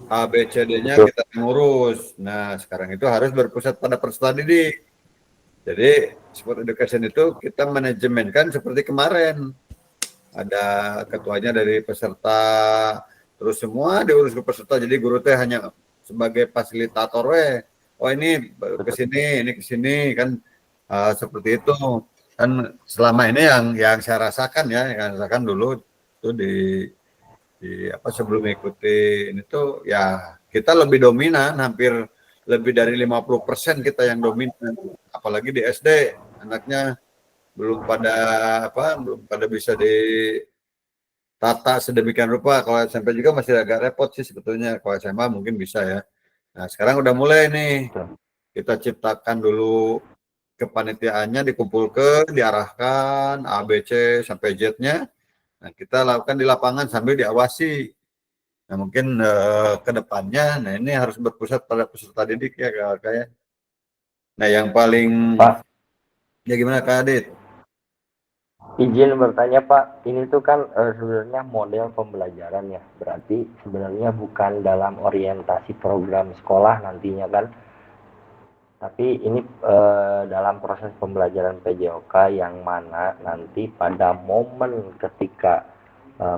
[SPEAKER 2] A, B, C, D-nya kita yang ngurus. Nah sekarang itu harus berpusat pada peserta didik. Jadi sport education itu kita manajemenkan seperti kemarin, ada ketuanya dari peserta, terus semua diurus ke peserta. Jadi guru teh hanya sebagai fasilitator oh ini kesini, ini kesini kan, seperti itu. Kan selama ini yang saya rasakan ya, yang rasakan dulu itu di sebelum mengikuti ini tuh ya kita lebih dominan, hampir lebih dari 50% kita yang dominan, apalagi di SD anaknya belum pada bisa ditata sedemikian rupa. Kalau SMP juga masih agak repot sih sebetulnya, kalau SMA mungkin bisa ya. Nah sekarang udah mulai nih, kita ciptakan dulu kepanitiaannya, dikumpulkan, diarahkan A, B, C sampai Z-nya. Nah, kita lakukan di lapangan sambil diawasi. Nah, mungkin ke depannya, nah ini harus berpusat pada peserta didik ya kayak. Nah, yang paling
[SPEAKER 7] Pak,
[SPEAKER 2] ya gimana Kak Adit?
[SPEAKER 7] izin bertanya Pak, ini tuh kan sebenarnya model pembelajaran ya, berarti sebenarnya bukan dalam orientasi program sekolah nantinya kan, tapi ini dalam proses pembelajaran PJOK yang mana nanti pada momen ketika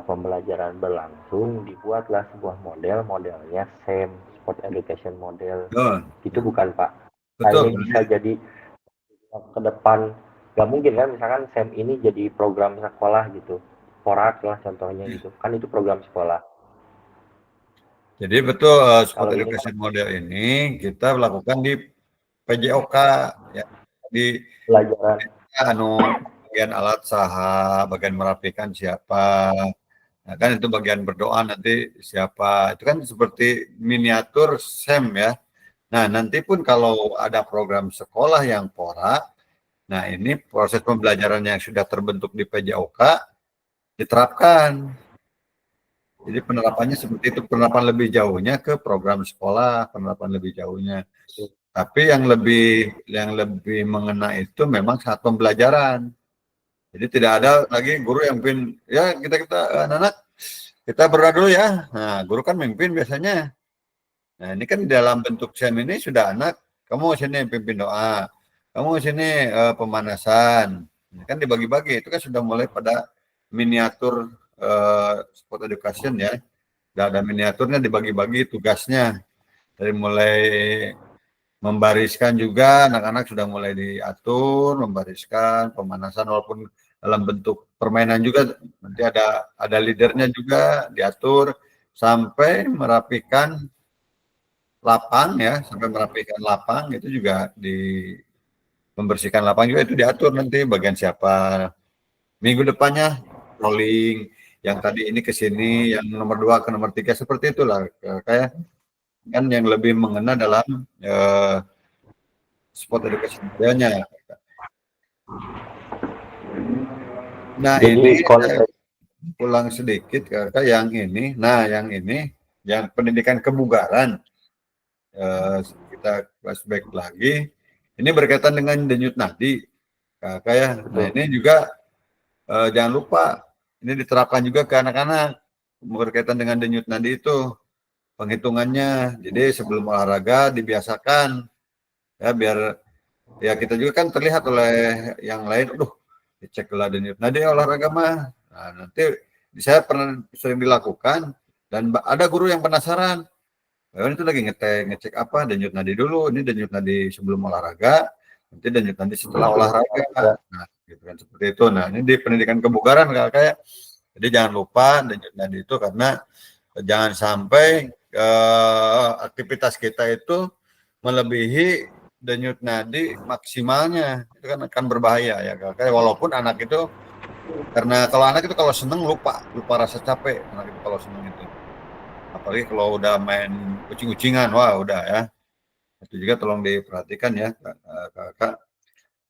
[SPEAKER 7] pembelajaran berlangsung dibuatlah sebuah modelnya SEM, Sport Education Model. Itu bukan Pak?
[SPEAKER 2] Betul.
[SPEAKER 7] Ini bisa jadi ke depan, nggak mungkin kan misalkan SEM ini jadi program sekolah gitu, Porak lah contohnya gitu, kan itu program sekolah.
[SPEAKER 2] Jadi betul Sport Education Model ini kita lakukan di PJOK ya, di
[SPEAKER 7] pelajaran
[SPEAKER 2] bagian alat saha, bagian merapikan siapa. Nah, kan itu bagian berdoa nanti siapa. Itu kan seperti miniatur SEM ya. Nah, nanti pun kalau ada program sekolah yang porak, nah ini proses pembelajaran yang sudah terbentuk di PJOK diterapkan. Jadi penerapannya seperti itu, penerapan lebih jauhnya ke program sekolah, penerapan lebih jauhnya. Tapi yang lebih mengena itu memang saat pembelajaran. Jadi tidak ada lagi guru yang pimpin, ya kita anak-anak kita berdoa dulu ya. Nah, guru kan memimpin biasanya. Nah, ini kan dalam bentuk SEM ini sudah anak, kamu sini pimpin doa, kamu sini pemanasan. Ini kan dibagi-bagi, itu kan sudah mulai pada miniatur sport education ya. ada miniaturnya, dibagi-bagi tugasnya. Dari mulai membariskan juga, anak-anak sudah mulai diatur, membariskan, pemanasan walaupun dalam bentuk permainan juga, nanti ada leadernya juga diatur, sampai merapikan lapang ya, sampai merapikan lapang itu juga membersihkan lapang juga itu diatur nanti bagian siapa. Minggu depannya rolling, yang tadi ini ke sini, yang nomor 2 ke nomor 3, seperti itulah. Kayak kan yang lebih mengena dalam sport edukasi budayanya. Nah,
[SPEAKER 7] Jadi
[SPEAKER 2] ini
[SPEAKER 7] konsep
[SPEAKER 2] ulang sedikit kakak yang ini. Nah, yang ini yang pendidikan kebugaran, kita flashback lagi. Ini berkaitan dengan denyut nadi kakak ya. Nah, ini juga jangan lupa ini diterapkan juga ke anak-anak berkaitan dengan denyut nadi itu penghitungannya. Jadi sebelum olahraga dibiasakan ya, biar ya kita juga kan terlihat oleh yang lain, dicek lah denyut nadi olahraga mah. Nah, nanti saya pernah sering dilakukan dan ada guru yang penasaran, itu lagi ngecek apa denyut nadi dulu, ini denyut nadi sebelum olahraga, nanti denyut nadi setelah olahraga. Nah, gitu kan seperti itu. Nah, ini di pendidikan kebugaran kayak jadi jangan lupa denyut nadi itu, karena jangan sampai aktivitas kita itu melebihi denyut nadi maksimalnya, itu kan akan berbahaya ya kakak. Walaupun anak itu, karena kalau anak itu kalau seneng lupa rasa capek, anak itu kalau seneng itu, apalagi kalau udah main kucing-kucingan, wah udah ya, itu juga tolong diperhatikan ya kakak.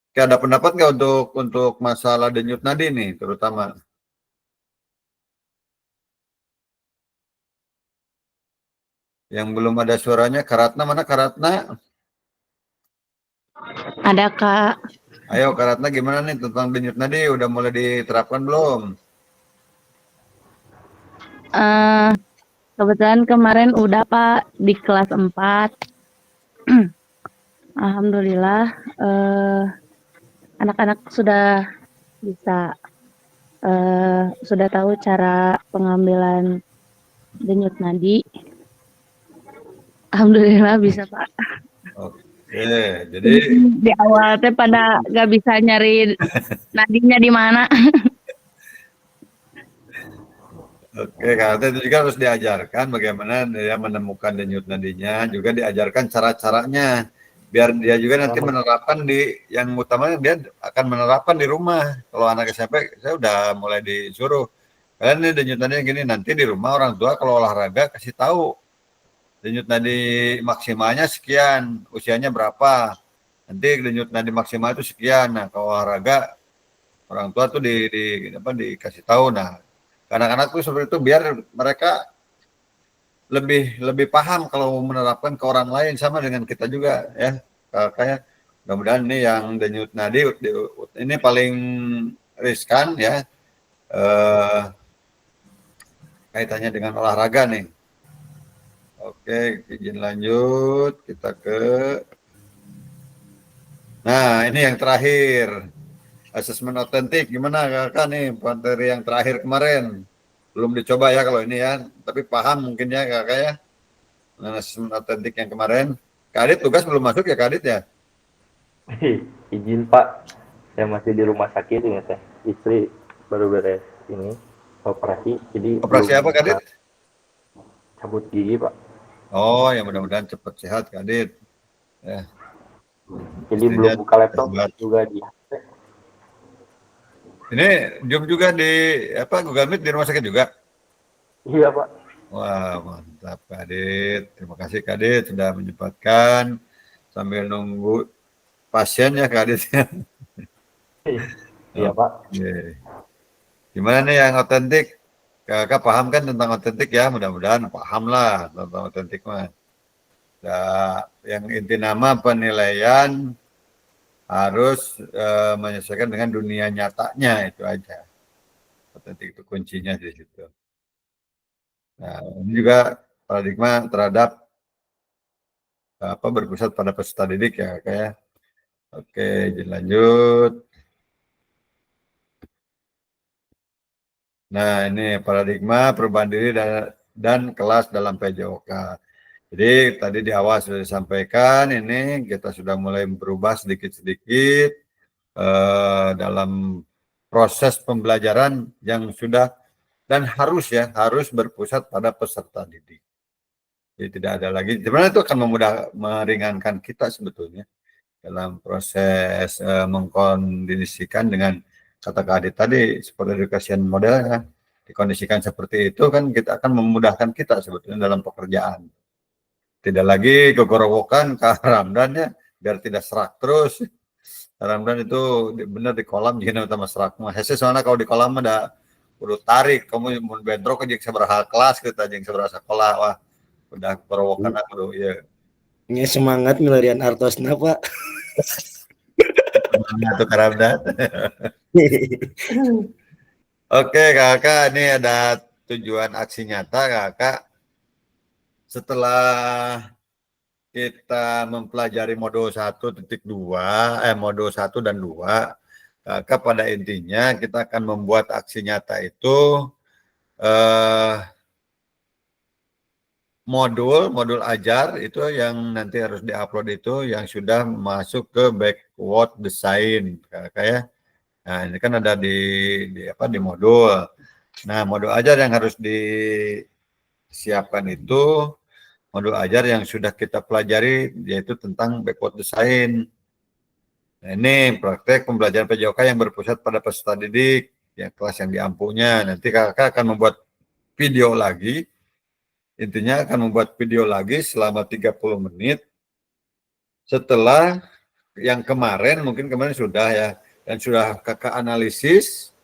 [SPEAKER 2] Oke, ada pendapat nggak untuk masalah denyut nadi nih terutama? Yang belum ada suaranya, Karatna mana Karatna?
[SPEAKER 9] Ada Kak.
[SPEAKER 2] Ayo Karatna, gimana nih tentang denyut nadi, udah mulai diterapkan belum?
[SPEAKER 9] Kebetulan kemarin udah Pak di kelas 4. Alhamdulillah anak-anak sudah bisa sudah tahu cara pengambilan denyut nadi. Alhamdulillah bisa Pak.
[SPEAKER 2] Oke, jadi
[SPEAKER 9] Di awal teh pada gak bisa nyari nadinya di mana.
[SPEAKER 2] oke, karena itu juga harus diajarkan bagaimana dia menemukan denyut nadinya, juga diajarkan cara-caranya, biar dia juga nanti menerapkan yang utamanya dia akan menerapkan di rumah. Kalau anak SMP, saya udah mulai disuruh, kalian ini denyut nadinya gini, nanti di rumah orang tua kalau olahraga kasih tahu, denyut nadi maksimalnya sekian, usianya berapa, nanti denyut nadi maksimal itu sekian. Nah, kalau olahraga orang tua tuh dikasih tahu. Nah, anak-anak tuh seperti itu biar mereka lebih paham kalau menerapkan ke orang lain, sama dengan kita juga ya. Kayak mudah-mudahan ini yang denyut nadi ini paling riskan ya, kaitannya dengan olahraga nih. Oke, izin lanjut kita ke. Nah, ini yang terakhir. Asesmen otentik gimana kakak nih, materi yang terakhir kemarin? Belum dicoba ya kalau ini ya, tapi paham mungkin ya kakak ya. Asesmen otentik yang kemarin. Kak Adit tugas belum masuk ya Kak Adit ya?
[SPEAKER 7] izin Pak, saya masih di rumah sakit ini teh. Istri baru beres ini operasi, jadi
[SPEAKER 2] Operasi apa Kak Adit?
[SPEAKER 7] cabut gigi Pak.
[SPEAKER 2] Oh, ya mudah-mudahan cepat sehat Kak Adit. Ya.
[SPEAKER 7] Jadi
[SPEAKER 2] Istrinya
[SPEAKER 7] belum buka laptop
[SPEAKER 2] sehat.
[SPEAKER 7] juga di
[SPEAKER 2] Ini Zoom juga di Google Meet di rumah sakit juga?
[SPEAKER 7] Iya Pak.
[SPEAKER 2] Wah, mantap Kak Adit. Terima kasih Kak Adit sudah menyempatkan sambil nunggu pasien ya Kak Adit.
[SPEAKER 7] Iya Pak.
[SPEAKER 2] Oke. Gimana nih yang otentik? Kakak paham kan tentang otentik ya? Mudah-mudahan paham lah tentang otentik mah. Nah, yang inti nama penilaian harus menyesuaikan dengan dunia nyatanya, itu aja. Otentik itu kuncinya di situ. Nah, ini juga paradigma terhadap berpusat pada peserta didik ya kayak. Oke, lanjut. Nah, ini paradigma perubahan diri dan kelas dalam PJOK. Jadi tadi di awal sudah disampaikan, ini kita sudah mulai berubah sedikit-sedikit dalam proses pembelajaran yang sudah dan harus berpusat pada peserta didik. Jadi tidak ada lagi, sebenarnya itu akan meringankan kita sebetulnya dalam proses mengkondisikan dengan kata Kak Adit tadi, sport education model ya, dikondisikan seperti itu kan kita akan memudahkan kita sebetulnya dalam pekerjaan. Tidak lagi kegorowokan Kak Ramdan ya, biar tidak serak terus. Kak Ramdan itu benar di kolam jadi utama serak mah. Hese soalnya kalau di kolam ada udah tarik, kamu mau bentrok aja seberapa kelas kita aja seberapa sekolah, wah udah kegorowokan aku ya.
[SPEAKER 4] Ini semangat milarian artosna Pak.
[SPEAKER 2] Itu Kak Ramdan. Oke Kakak, ini ada tujuan aksi nyata Kakak. Setelah kita mempelajari modul 1.2, modul 1 dan 2, Kakak pada intinya kita akan membuat aksi nyata itu modul ajar itu yang nanti harus diupload itu yang sudah masuk ke backward design Kakak ya. Nah, ini kan ada di modul. Nah, modul ajar yang harus disiapkan itu modul ajar yang sudah kita pelajari yaitu tentang backward design. Nah, ini praktek pembelajaran PJOK yang berpusat pada peserta didik, yang kelas yang diampunya. Nanti Kakak akan membuat video lagi. Intinya akan membuat video lagi selama 30 menit. Setelah yang kemarin, mungkin kemarin sudah ya, dan sudah Kakak analisis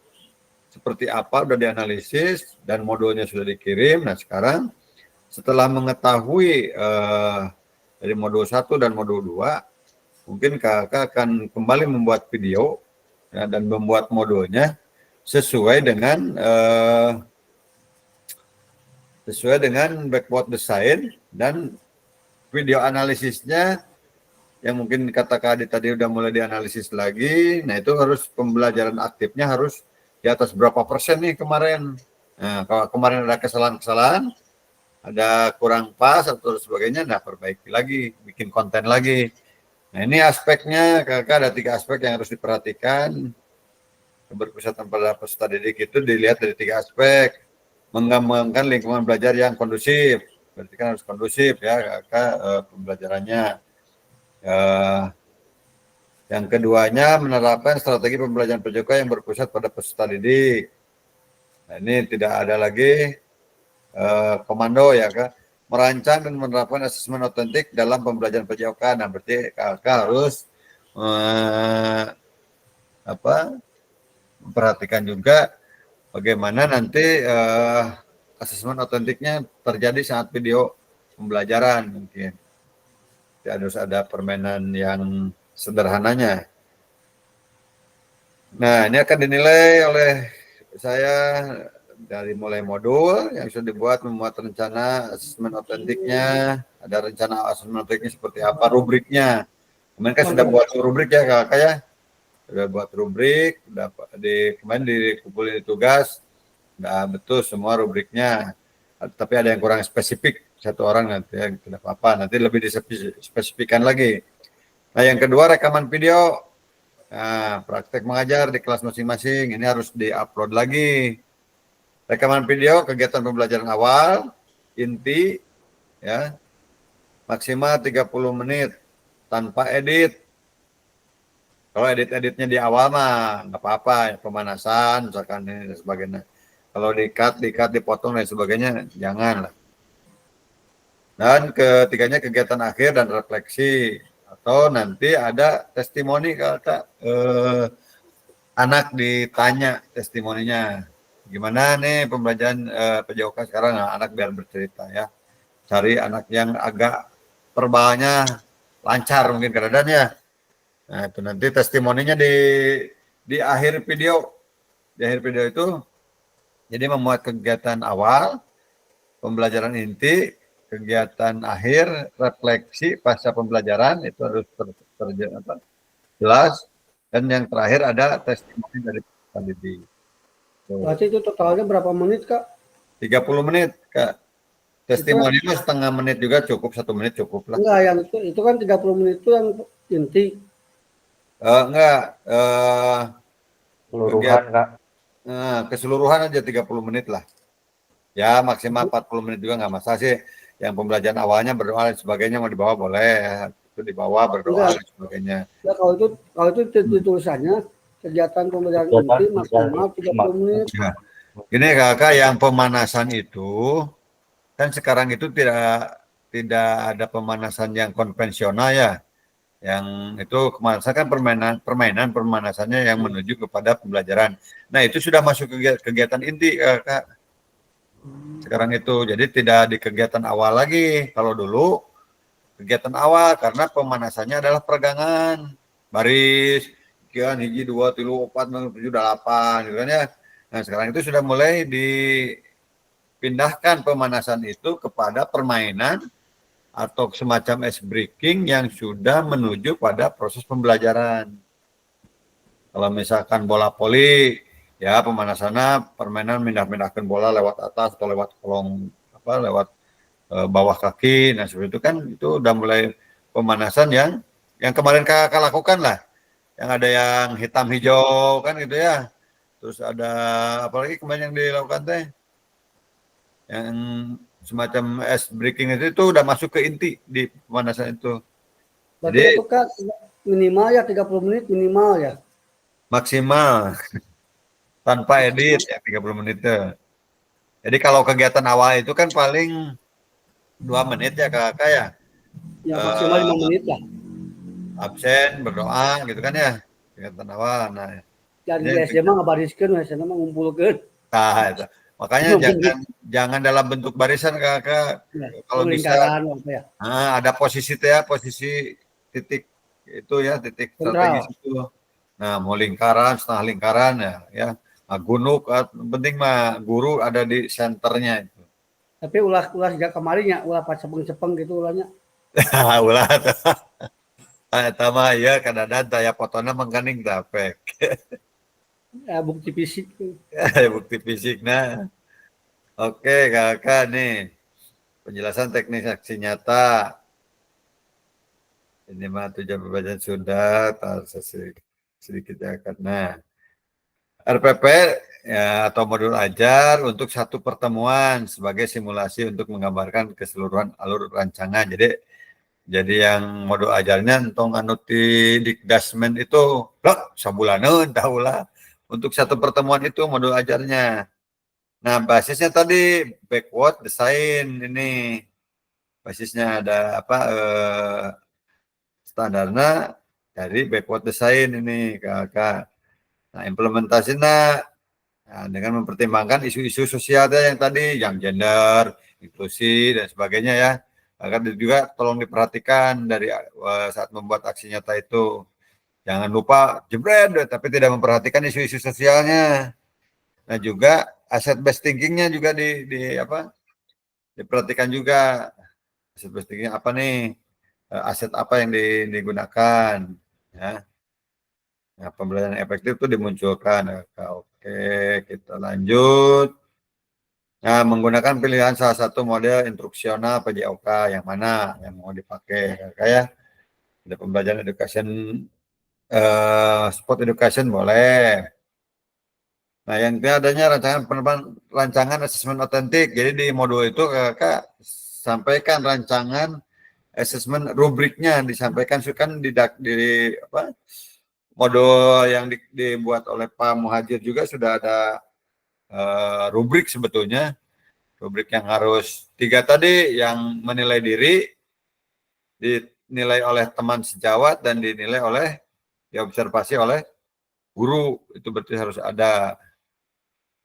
[SPEAKER 2] seperti apa, udah dianalisis dan modulnya sudah dikirim. Nah sekarang setelah mengetahui dari modul 1 dan modul 2, mungkin Kakak akan kembali membuat video ya, dan membuat modulnya sesuai dengan backward design dan video analisisnya yang mungkin kata Kak Adit tadi udah mulai dianalisis lagi. Nah itu harus pembelajaran aktifnya harus di atas berapa persen nih kemarin. Nah kalau kemarin ada kesalahan-kesalahan, ada kurang pas atau sebagainya, nah perbaiki lagi, bikin konten lagi. Nah ini aspeknya, Kakak ada 3 aspek yang harus diperhatikan. Keberpusatan pada peserta didik itu dilihat dari 3 aspek. Mengembangkan lingkungan belajar yang kondusif, berarti kan harus kondusif ya Kakak pembelajarannya. Yang keduanya menerapkan strategi pembelajaran PJOK yang berpusat pada peserta didik. Nah, ini tidak ada lagi komando ya Kak. Merancang dan menerapkan asesmen otentik dalam pembelajaran PJOK. Nah, berarti Kakak harus memperhatikan juga bagaimana nanti asesmen otentiknya terjadi saat video pembelajaran mungkin. Harus ada permainan yang sederhananya. Nah, ini akan dinilai oleh saya dari mulai modul yang sudah dibuat, membuat rencana asesmen otentiknya, ada rencana asesmen otentiknya seperti apa, rubriknya. Kemarin kan sudah buat rubrik ya Kakak ya. Sudah buat rubrik, kemarin dikumpulin tugas, udah betul semua rubriknya. Tapi ada yang kurang spesifik, satu orang nanti ya, tidak apa-apa, nanti lebih dispesifikan lagi. Nah yang kedua rekaman video, nah praktek mengajar di kelas masing-masing, ini harus diupload lagi. Rekaman video kegiatan pembelajaran awal, inti, ya maksimal 30 menit, tanpa edit. Kalau edit-editnya di awal mah nggak apa-apa, ya, pemanasan, misalkan ini dan sebagainya. Kalau di-cut, dipotong dan sebagainya, jangan lah. Dan ketiganya kegiatan akhir dan refleksi. Atau nanti ada testimoni Kakak, anak ditanya testimoninya. Gimana nih pembelajaran PJOK sekarang, nah, anak biar bercerita ya. Cari anak yang agak verbalnya lancar mungkin kadang-kadang ya. Nah itu nanti testimoninya di akhir video. Di akhir video itu jadi memuat kegiatan awal, pembelajaran inti, kegiatan akhir, refleksi pasca pembelajaran itu harus jelas, dan yang terakhir ada testimoni dari peserta didik.
[SPEAKER 3] Berarti itu totalnya berapa menit Kak?
[SPEAKER 2] 30 menit Kak. Testimoni mah setengah menit juga cukup, 1 menit cukup lah.
[SPEAKER 3] Enggak, yang itu kan 30 menit itu yang inti.
[SPEAKER 2] Enggak,
[SPEAKER 7] Keseluruhan, Kak.
[SPEAKER 2] keseluruhan aja 30 menit lah. Ya maksimal 40 menit juga nggak masalah sih. Yang pembelajaran awalnya berdoa dan sebagainya mau dibawa boleh. Itu dibawa berdoa dan sebagainya.
[SPEAKER 3] Ya kalau itu tulisannya kegiatan pembelajaran inti maksimal 30 menit.
[SPEAKER 2] Ya. Gini kakak, yang pemanasan itu kan sekarang itu tidak ada pemanasan yang konvensional ya. Yang itu pemanasan kan permainan pemanasannya yang menuju kepada pembelajaran. Nah itu sudah masuk kegiatan inti kakak. Sekarang itu jadi tidak di kegiatan awal lagi. Kalau dulu kegiatan awal karena pemanasannya adalah peregangan baris, sekian hiji 2 3 4 5 7 8 gitu kan ya. Nah, sekarang itu sudah mulai dipindahkan pemanasan itu kepada permainan atau semacam ice breaking yang sudah menuju pada proses pembelajaran. Kalau misalkan bola voli, ya pemanasannya permainan pindah-pindahkan bola lewat atas atau lewat kolong lewat bawah kaki. Nah, seperti itu kan itu udah mulai pemanasan yang kemarin kakak lakukan lah. Yang ada yang hitam hijau kan gitu ya. Terus ada apalagi kemarin yang dilakukan teh yang semacam ice breaking itu udah masuk ke inti di pemanasan itu.
[SPEAKER 3] Berarti
[SPEAKER 2] Jadi
[SPEAKER 3] itu kan minimal ya 30 menit minimal ya.
[SPEAKER 2] Maksimal tanpa edit ya 30 menit tuh. Jadi kalau kegiatan awal itu kan paling 2 menit ya kakak ya.
[SPEAKER 3] Ya maksimal 5 menit lah.
[SPEAKER 2] Absen berdoa gitu kan ya kegiatan awal. Nah
[SPEAKER 3] Jadi SD mah ngabariskeun, SD mah ngumpulkeun.
[SPEAKER 2] Nah, itu. Makanya jangan dalam bentuk barisan kakak.
[SPEAKER 3] Ya,
[SPEAKER 2] Kalau bisa
[SPEAKER 3] ya.
[SPEAKER 2] ada posisi posisi titik itu ya, titik strategis itu. Nah, mau lingkaran, setengah lingkaran ya. Nah, gunung penting mah guru ada di senternya itu.
[SPEAKER 3] Tapi ulah sejak kemarin ya, ulah pas cepeng-cepeng gitu ulahnya.
[SPEAKER 2] Ulah. Tama ya kadang-kadang daya fotona mengganing dapek.
[SPEAKER 3] Ya, bukti fisik.
[SPEAKER 2] Bukti fisik. Nah, oke kakak nih penjelasan teknis aksi nyata. Ini mah tujuan pembelajaran sudah sedikit ya karena RPP ya, atau modul ajar untuk satu pertemuan sebagai simulasi untuk menggambarkan keseluruhan alur rancangan. Jadi yang modul ajarnya entong anu ti dikdasmen itu lah sabulaneun tahulah untuk satu pertemuan itu modul ajarnya. Nah, basisnya tadi backward design ini. Basisnya ada standarnya dari backward design ini kakak. Nah, implementasinya dengan mempertimbangkan isu-isu sosial yang tadi, yang gender, inklusi dan sebagainya ya. Agar juga tolong diperhatikan dari saat membuat aksi nyata itu. Jangan lupa jebret tapi tidak memperhatikan isu-isu sosialnya. Nah, juga aset based thinking-nya juga diperhatikan juga. Aset based thinking apa nih? Aset apa yang digunakan ya. Nah, pembelajaran efektif itu dimunculkan. Oke, kita lanjut. Nah, menggunakan pilihan salah satu model instruksional PJOK yang mana yang mau dipakai kayak ada pembelajaran education sport education boleh. Nah, yang adanya rancangan asesmen otentik. Jadi di modul itu kakak sampaikan rancangan asesmen rubriknya disampaikan kan di modul yang dibuat oleh Pak Muhajir juga sudah ada rubrik sebetulnya. Rubrik yang harus 3 tadi yang menilai diri, dinilai oleh teman sejawat dan dinilai diobservasi oleh guru. Itu berarti harus ada.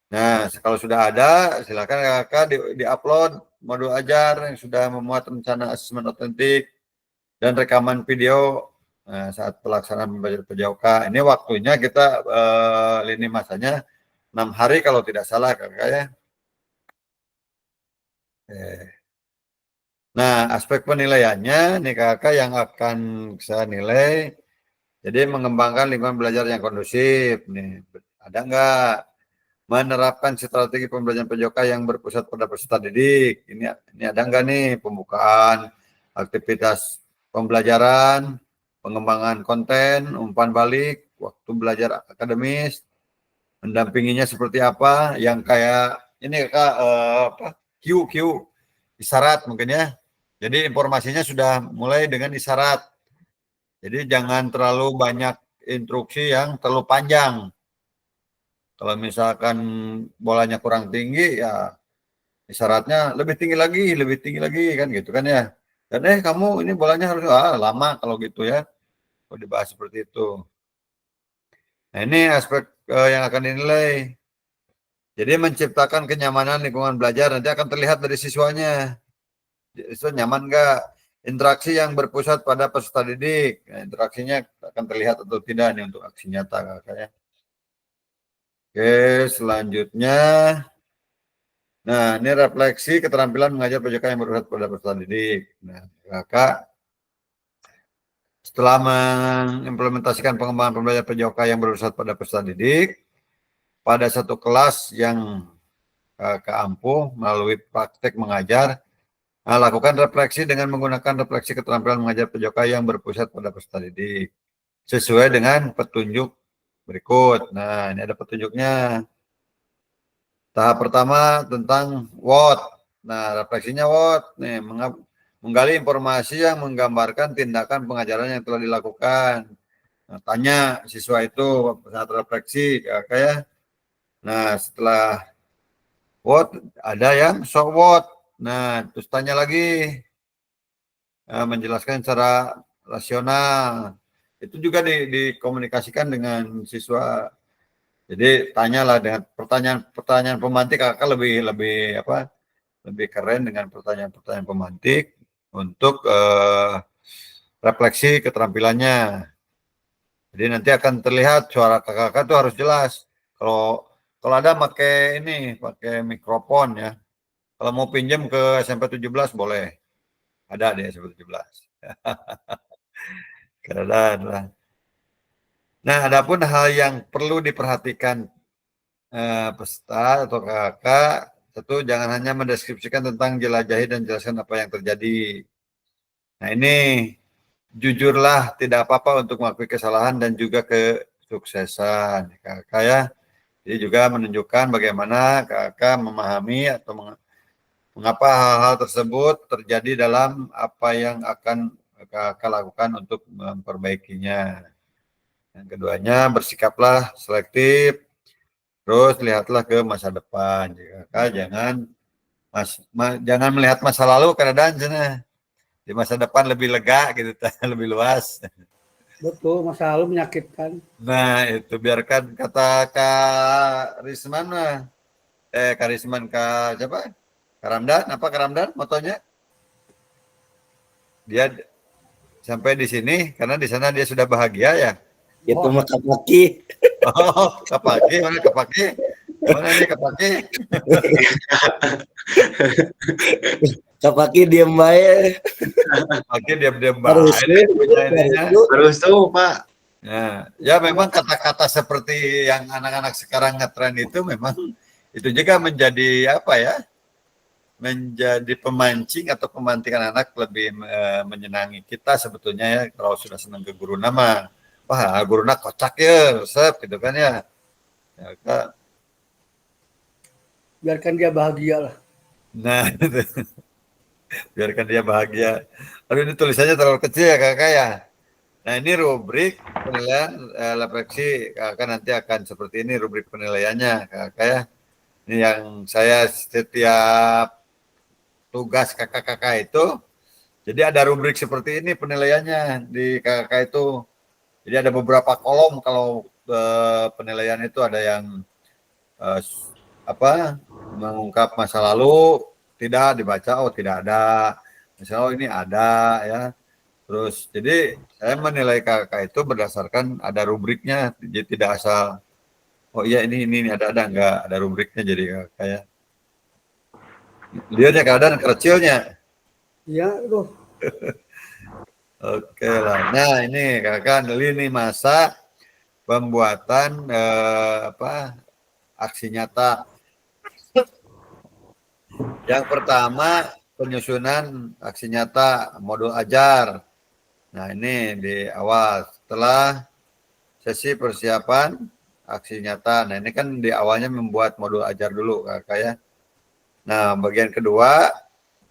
[SPEAKER 2] Nah, kalau sudah ada, silakan kakak di-upload modul ajar yang sudah memuat rencana asesmen otentik dan rekaman video saat pelaksanaan pembelajaran PJOK. Ini waktunya kita lini masanya 6 hari kalau tidak salah kakak ya. Nah, aspek penilaiannya nih kakak yang akan saya nilai. Jadi mengembangkan lingkungan belajar yang kondusif nih. Ada enggak? menerapkan strategi pembelajaran PJOK yang berpusat pada peserta didik. Ini ada nggak nih pembukaan, aktivitas pembelajaran, pengembangan konten, umpan balik, waktu belajar akademis, mendampinginya seperti apa, yang kayak ini Kak, Q, isyarat mungkin ya. Jadi informasinya sudah mulai dengan isyarat. Jadi jangan terlalu banyak instruksi yang terlalu panjang. Kalau misalkan bolanya kurang tinggi, ya isyaratnya lebih tinggi lagi kan gitu kan ya. Dan kamu ini bolanya harus lama kalau gitu ya. Kalau dibahas seperti itu. Nah ini aspek yang akan dinilai. Jadi menciptakan kenyamanan lingkungan belajar nanti akan terlihat dari siswanya. Siswa nyaman nggak? Interaksi yang berpusat pada peserta didik. Nah, interaksinya akan terlihat atau tidak nih untuk aksi nyata kakaknya. Oke, selanjutnya. Nah, ini refleksi keterampilan mengajar PJK yang berpusat pada peserta didik. Nah, kakak setelah mengimplementasikan pengembangan pembelajaran PJK yang berpusat pada peserta didik, pada satu kelas yang kakak ampuh melalui praktek mengajar, lakukan refleksi dengan menggunakan refleksi keterampilan mengajar PJK yang berpusat pada peserta didik. Sesuai dengan petunjuk berikut. Nah, ini ada petunjuknya. Tahap pertama tentang what. Nah, refleksinya what. Nih, menggali informasi yang menggambarkan tindakan pengajaran yang telah dilakukan. Nah, tanya siswa itu saat refleksi, kayak. Nah, setelah what, ada yang so what. Nah, terus tanya lagi. Menjelaskan secara rasional. Itu juga dikomunikasikan dengan siswa. Jadi tanyalah dengan pertanyaan pemantik, kakak lebih keren dengan pertanyaan pemantik untuk refleksi keterampilannya. Jadi nanti akan terlihat suara kakak itu harus jelas. Kalau ada pakai mikrofon ya. Kalau mau pinjam ke SMP 17 boleh. Ada di SMP 17. Keren lah. Nah, adapun hal yang perlu diperhatikan peserta atau kakak, tentu jangan hanya mendeskripsikan tentang jelajahi dan jelaskan apa yang terjadi. Nah, ini jujurlah, tidak apa-apa untuk mengakui kesalahan dan juga kesuksesan kakak ya. Jadi juga menunjukkan bagaimana kakak memahami atau mengapa hal-hal tersebut terjadi dalam apa yang akan kakak lakukan untuk memperbaikinya. Yang keduanya, bersikaplah selektif, terus lihatlah ke masa depan. Kakak jangan melihat masa lalu kadang sana. Di masa depan lebih lega gitu, lebih luas.
[SPEAKER 3] Betul, masa lalu menyakitkan.
[SPEAKER 2] Nah, itu biarkan kata Kak Risman mah. Kak Risman, Kak siapa? Kak Ramdan motonya? Dia sampai di sini karena di sana dia sudah bahagia ya.
[SPEAKER 4] Itu mah Kapaki.
[SPEAKER 2] Oh, Kapaki, mana Kapaki? Mana nih Kapaki?
[SPEAKER 4] Kapaki diem bae.
[SPEAKER 2] Kapaki diam-diam baik.
[SPEAKER 10] Harus tahu, Pak.
[SPEAKER 2] Nah, ya memang kata-kata seperti yang anak-anak sekarang ngetren itu memang itu juga menjadi apa ya? Menjadi pemancing atau pemantikan anak lebih menyenangi kita sebetulnya ya, kalau sudah senang ke guru nama. Wah, guruna kocak ya, resep gitu kan ya. Ya Kak.
[SPEAKER 3] Biarkan dia bahagia lah.
[SPEAKER 2] Nah, biarkan dia bahagia. Aduh, ini tulisannya terlalu kecil ya kakak ya. Nah, ini rubrik penilaian refleksi kakak nanti akan seperti ini rubrik penilaiannya kakak ya. Ini yang saya setiap tugas kakak-kakak itu, jadi ada rubrik seperti ini penilaiannya di kakak itu. Jadi ada beberapa kolom kalau penilaian itu ada yang mengungkap masa lalu tidak dibaca, oh tidak ada. Misalnya oh ini ada ya. Terus jadi saya menilai kakak itu berdasarkan ada rubriknya, jadi tidak asal oh iya ini ada enggak ada rubriknya jadi kakak ya. Lihatnya keadaan kecilnya.
[SPEAKER 3] Iya, aduh.
[SPEAKER 2] Oke lah. Nah ini kakak lini masa pembuatan aksi nyata. Yang pertama penyusunan aksi nyata modul ajar. Nah ini di awal setelah sesi persiapan aksi nyata. Nah ini kan di awalnya membuat modul ajar dulu kakak ya. Nah bagian kedua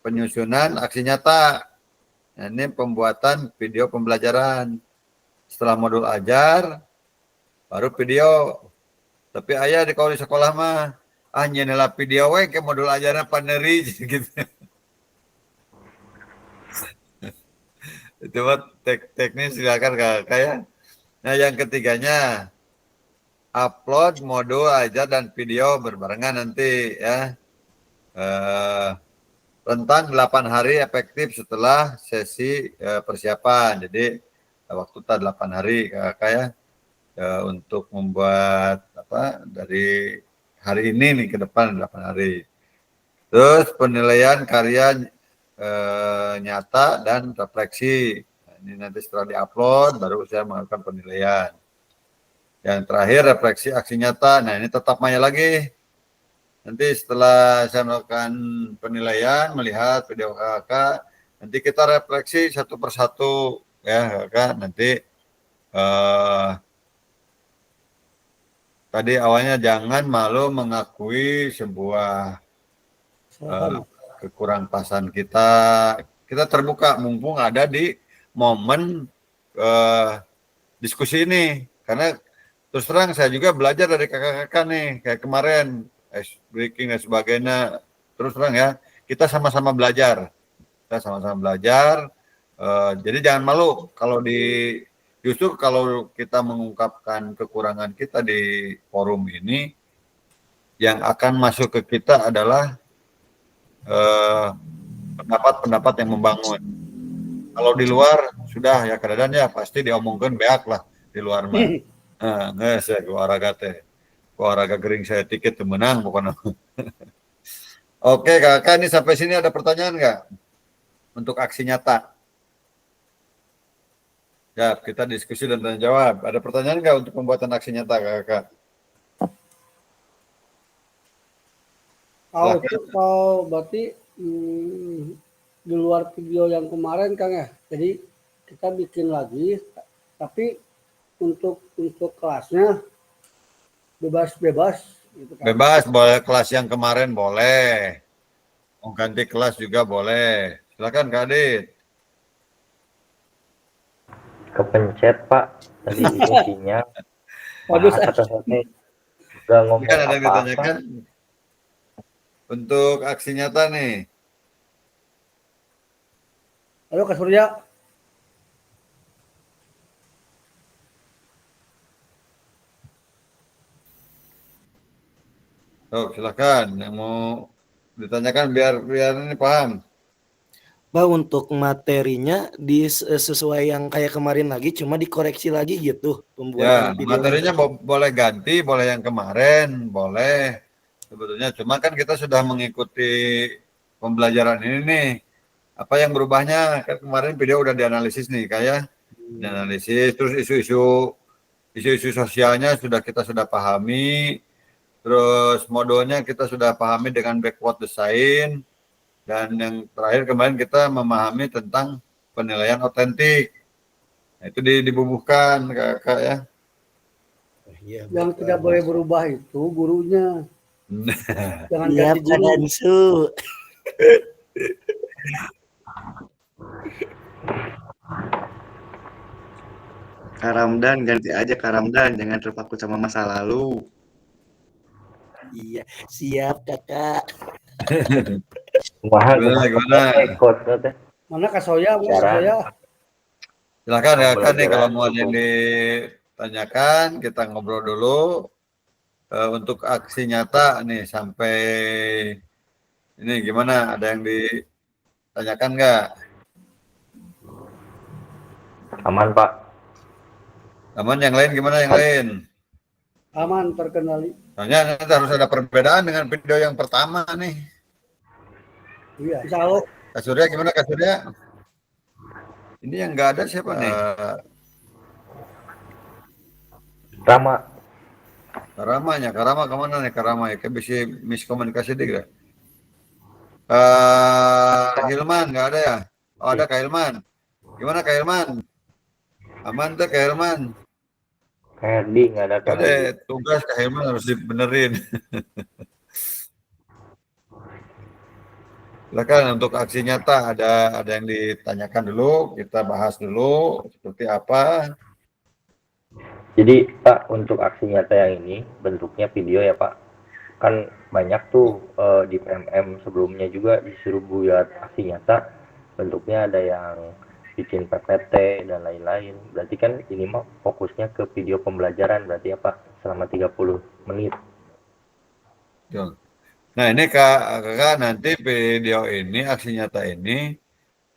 [SPEAKER 2] penyusunan aksi nyata. Nah ini pembuatan video pembelajaran. Setelah modul ajar baru video. Tapi ayah kalau di sekolah mah nyenelah video we ke modul ajarnya paneri gitu. Itu mah teknis silakan kakak ya. Nah yang ketiganya upload modul ajar dan video berbarengan nanti ya. Rentang 8 hari efektif setelah sesi persiapan. Jadi waktu 8 hari kakak ya. Untuk membuat dari hari ini nih ke depan 8 hari. Terus penilaian karya nyata dan refleksi. Nah, ini nanti setelah diupload baru saya melakukan penilaian. Yang terakhir refleksi aksi nyata. Nah ini tetap Maya lagi. Nanti setelah saya melakukan penilaian, melihat video kakak, nanti kita refleksi satu persatu ya kakak. Nanti tadi awalnya jangan malu mengakui sebuah kekurang pasan kita. Kita terbuka mumpung ada di momen diskusi ini. Karena terus terang saya juga belajar dari kakak-kakak nih. Kayak kemarin, ice breaking dan sebagainya. Terus terang ya, kita sama-sama belajar. Kita sama-sama belajar. Jadi jangan malu kalau justru kalau kita mengungkapkan kekurangan kita di forum ini, yang akan masuk ke kita adalah pendapat-pendapat yang membangun. Kalau di luar sudah ya kadang ya pasti diomongkan beak lah di luar mah. Nggak saya olahraga gering saya tiket menang pokoknya. Oke kakak, ini sampai sini ada pertanyaan nggak untuk aksi nyata? Ya kita diskusi dan tanya jawab. Ada pertanyaan nggak untuk pembuatan aksi nyata kakak?
[SPEAKER 3] Kalau berarti di luar video yang kemarin Kang ya. Jadi kita bikin lagi, tapi untuk kelasnya bebas gitu kan.
[SPEAKER 2] Bebas, boleh kelas yang kemarin boleh. Mau ganti kelas juga boleh. Silakan Kak Adit.
[SPEAKER 7] Kepencet Pak tadi isinya.
[SPEAKER 3] Waduh,
[SPEAKER 7] Udah ngomong
[SPEAKER 2] Kan ada yang
[SPEAKER 7] apa-apa.
[SPEAKER 2] ditanyakan untuk aksi nyata nih.
[SPEAKER 3] Halo Kak Surya.
[SPEAKER 2] Silakan yang mau ditanyakan biar ini paham.
[SPEAKER 4] Pak, untuk materinya sesuai yang kayak kemarin lagi, cuma dikoreksi lagi gitu
[SPEAKER 2] Ya,
[SPEAKER 4] pembuatan video.
[SPEAKER 2] materinya boleh ganti, boleh yang kemarin, boleh. Sebetulnya cuma kan kita sudah mengikuti pembelajaran ini nih. Apa yang berubahnya? Kan kemarin video udah dianalisis nih, kayak dianalisis, terus isu-isu sosialnya kita sudah pahami. Terus modulnya kita sudah pahami dengan backward design. Dan yang terakhir kemarin kita memahami tentang penilaian otentik. Nah, itu dibubuhkan kakak ya.
[SPEAKER 4] Iya,
[SPEAKER 3] Yang tidak boleh berubah itu gurunya. Jangan
[SPEAKER 4] Iya,
[SPEAKER 3] ganti
[SPEAKER 4] Pak
[SPEAKER 3] guru.
[SPEAKER 4] Dansu.
[SPEAKER 10] Kak Ramdan, ganti aja Kak Ramdan, jangan terpaku sama masa lalu.
[SPEAKER 4] Iya, siap kakak.
[SPEAKER 2] Gimana?
[SPEAKER 3] Mana Kak Soya? Kak Soya?
[SPEAKER 2] Silakan kakak nih kalau mau ada yang ditanyakan, kita ngobrol dulu. Untuk aksi nyata nih sampai ini gimana? Ada yang ditanyakan nggak?
[SPEAKER 7] Aman Pak.
[SPEAKER 2] Aman, yang lain gimana yang lain?
[SPEAKER 3] Aman, terkendali.
[SPEAKER 2] Soalnya nanti harus ada perbedaan dengan video yang pertama nih.
[SPEAKER 3] Iya, insya Allah.
[SPEAKER 2] Kak Surya gimana Kak Surya? Ini yang nggak ada siapa nih?
[SPEAKER 7] Rama.
[SPEAKER 2] Karamanya, Karama kemana nih Karama ya? Kayak bisa miskomunikasi dikit. Hilman nggak ada ya? Oh ada Kak Hilman. Gimana Kak Hilman? Aman tuh Kak Hilman?
[SPEAKER 7] Kak Herdi nggak ada Kak
[SPEAKER 2] Ada
[SPEAKER 7] Herdi.
[SPEAKER 2] tugas Kak Hilman harus dibenerin. Silakan untuk aksi nyata ada yang ditanyakan dulu, kita bahas dulu seperti apa.
[SPEAKER 7] Jadi Pak, untuk aksi nyata yang ini bentuknya video ya Pak. Kan banyak tuh di PMM sebelumnya juga disuruh buat aksi nyata. Bentuknya ada yang bikin PPT dan lain-lain. Berarti kan ini mah fokusnya ke video pembelajaran berarti ya Pak, selama 30 menit.
[SPEAKER 2] Nah ini kakak nanti video ini, aksi nyata ini,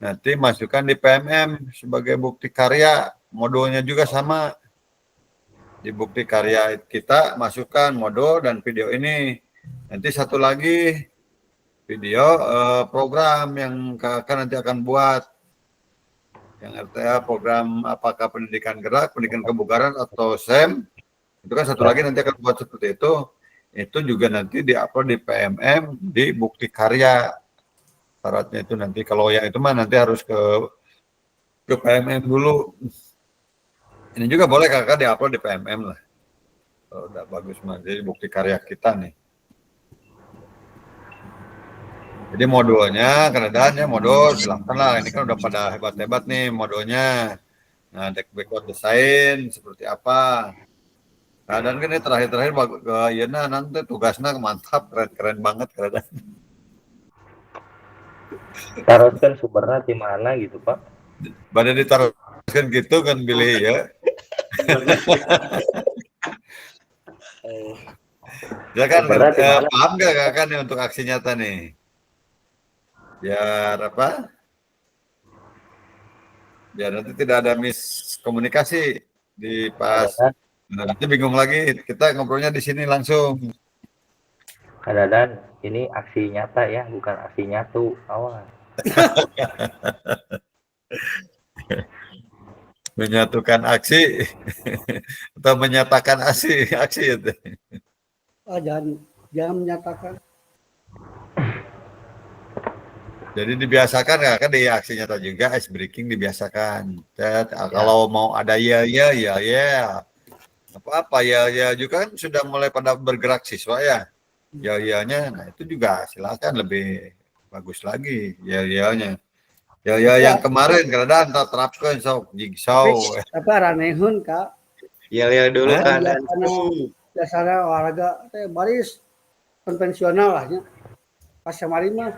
[SPEAKER 2] nanti masukkan di PMM sebagai bukti karya, modulnya juga sama. Di bukti karya kita masukkan modul dan video ini. Nanti satu lagi video program yang kakak nanti akan buat. Yang artinya program apakah pendidikan gerak, pendidikan kebugaran atau SEM. Itu kan satu lagi nanti akan buat seperti itu. Itu juga nanti diupload di PMM di bukti karya. Syaratnya itu nanti kalau yang itu mah nanti harus ke PMM dulu. Ini juga boleh kakak diupload di PMM lah. Kalau udah bagus mah jadi bukti karya kita nih. Jadi modulnya, keadaannya modul silahkan lah. Ini kan udah pada hebat-hebat nih modulnya. Nah, background desain seperti apa. Nah, dan kan ini terakhir ya nah nanti tugasnya mantap, keren banget keadaan.
[SPEAKER 7] Taruhkan sumbernya di mana gitu Pak?
[SPEAKER 2] Pada ditaruhkan gitu kan pilih ya. Ya kan, paham gak kakak nih untuk aksi nyata nih? Biar apa? Biar nanti tidak ada miskomunikasi di pas. Nah, nanti bingung lagi, kita ngobrolnya di sini langsung.
[SPEAKER 7] Kadang ini aksi nyata ya, bukan aksi nyatu. Awas.
[SPEAKER 2] Menyatukan aksi atau menyatakan aksi itu.
[SPEAKER 3] Jangan menyatakan.
[SPEAKER 2] Jadi dibiasakan kan di aksi nyata juga ice breaking dibiasakan. Kalau mau ada ya apa ya juga kan sudah mulai pada bergerak siswa ya. Ya-nya, nah itu juga silakan lebih bagus lagi ya-nya. Ya yang kemarin karena tak terapkan sok jigsaw.
[SPEAKER 3] Tapi ranehun Kak.
[SPEAKER 10] Ya dulu kan.
[SPEAKER 3] Dasarnya olahraga teh baris konvensional lah nya. Pas kemarin mah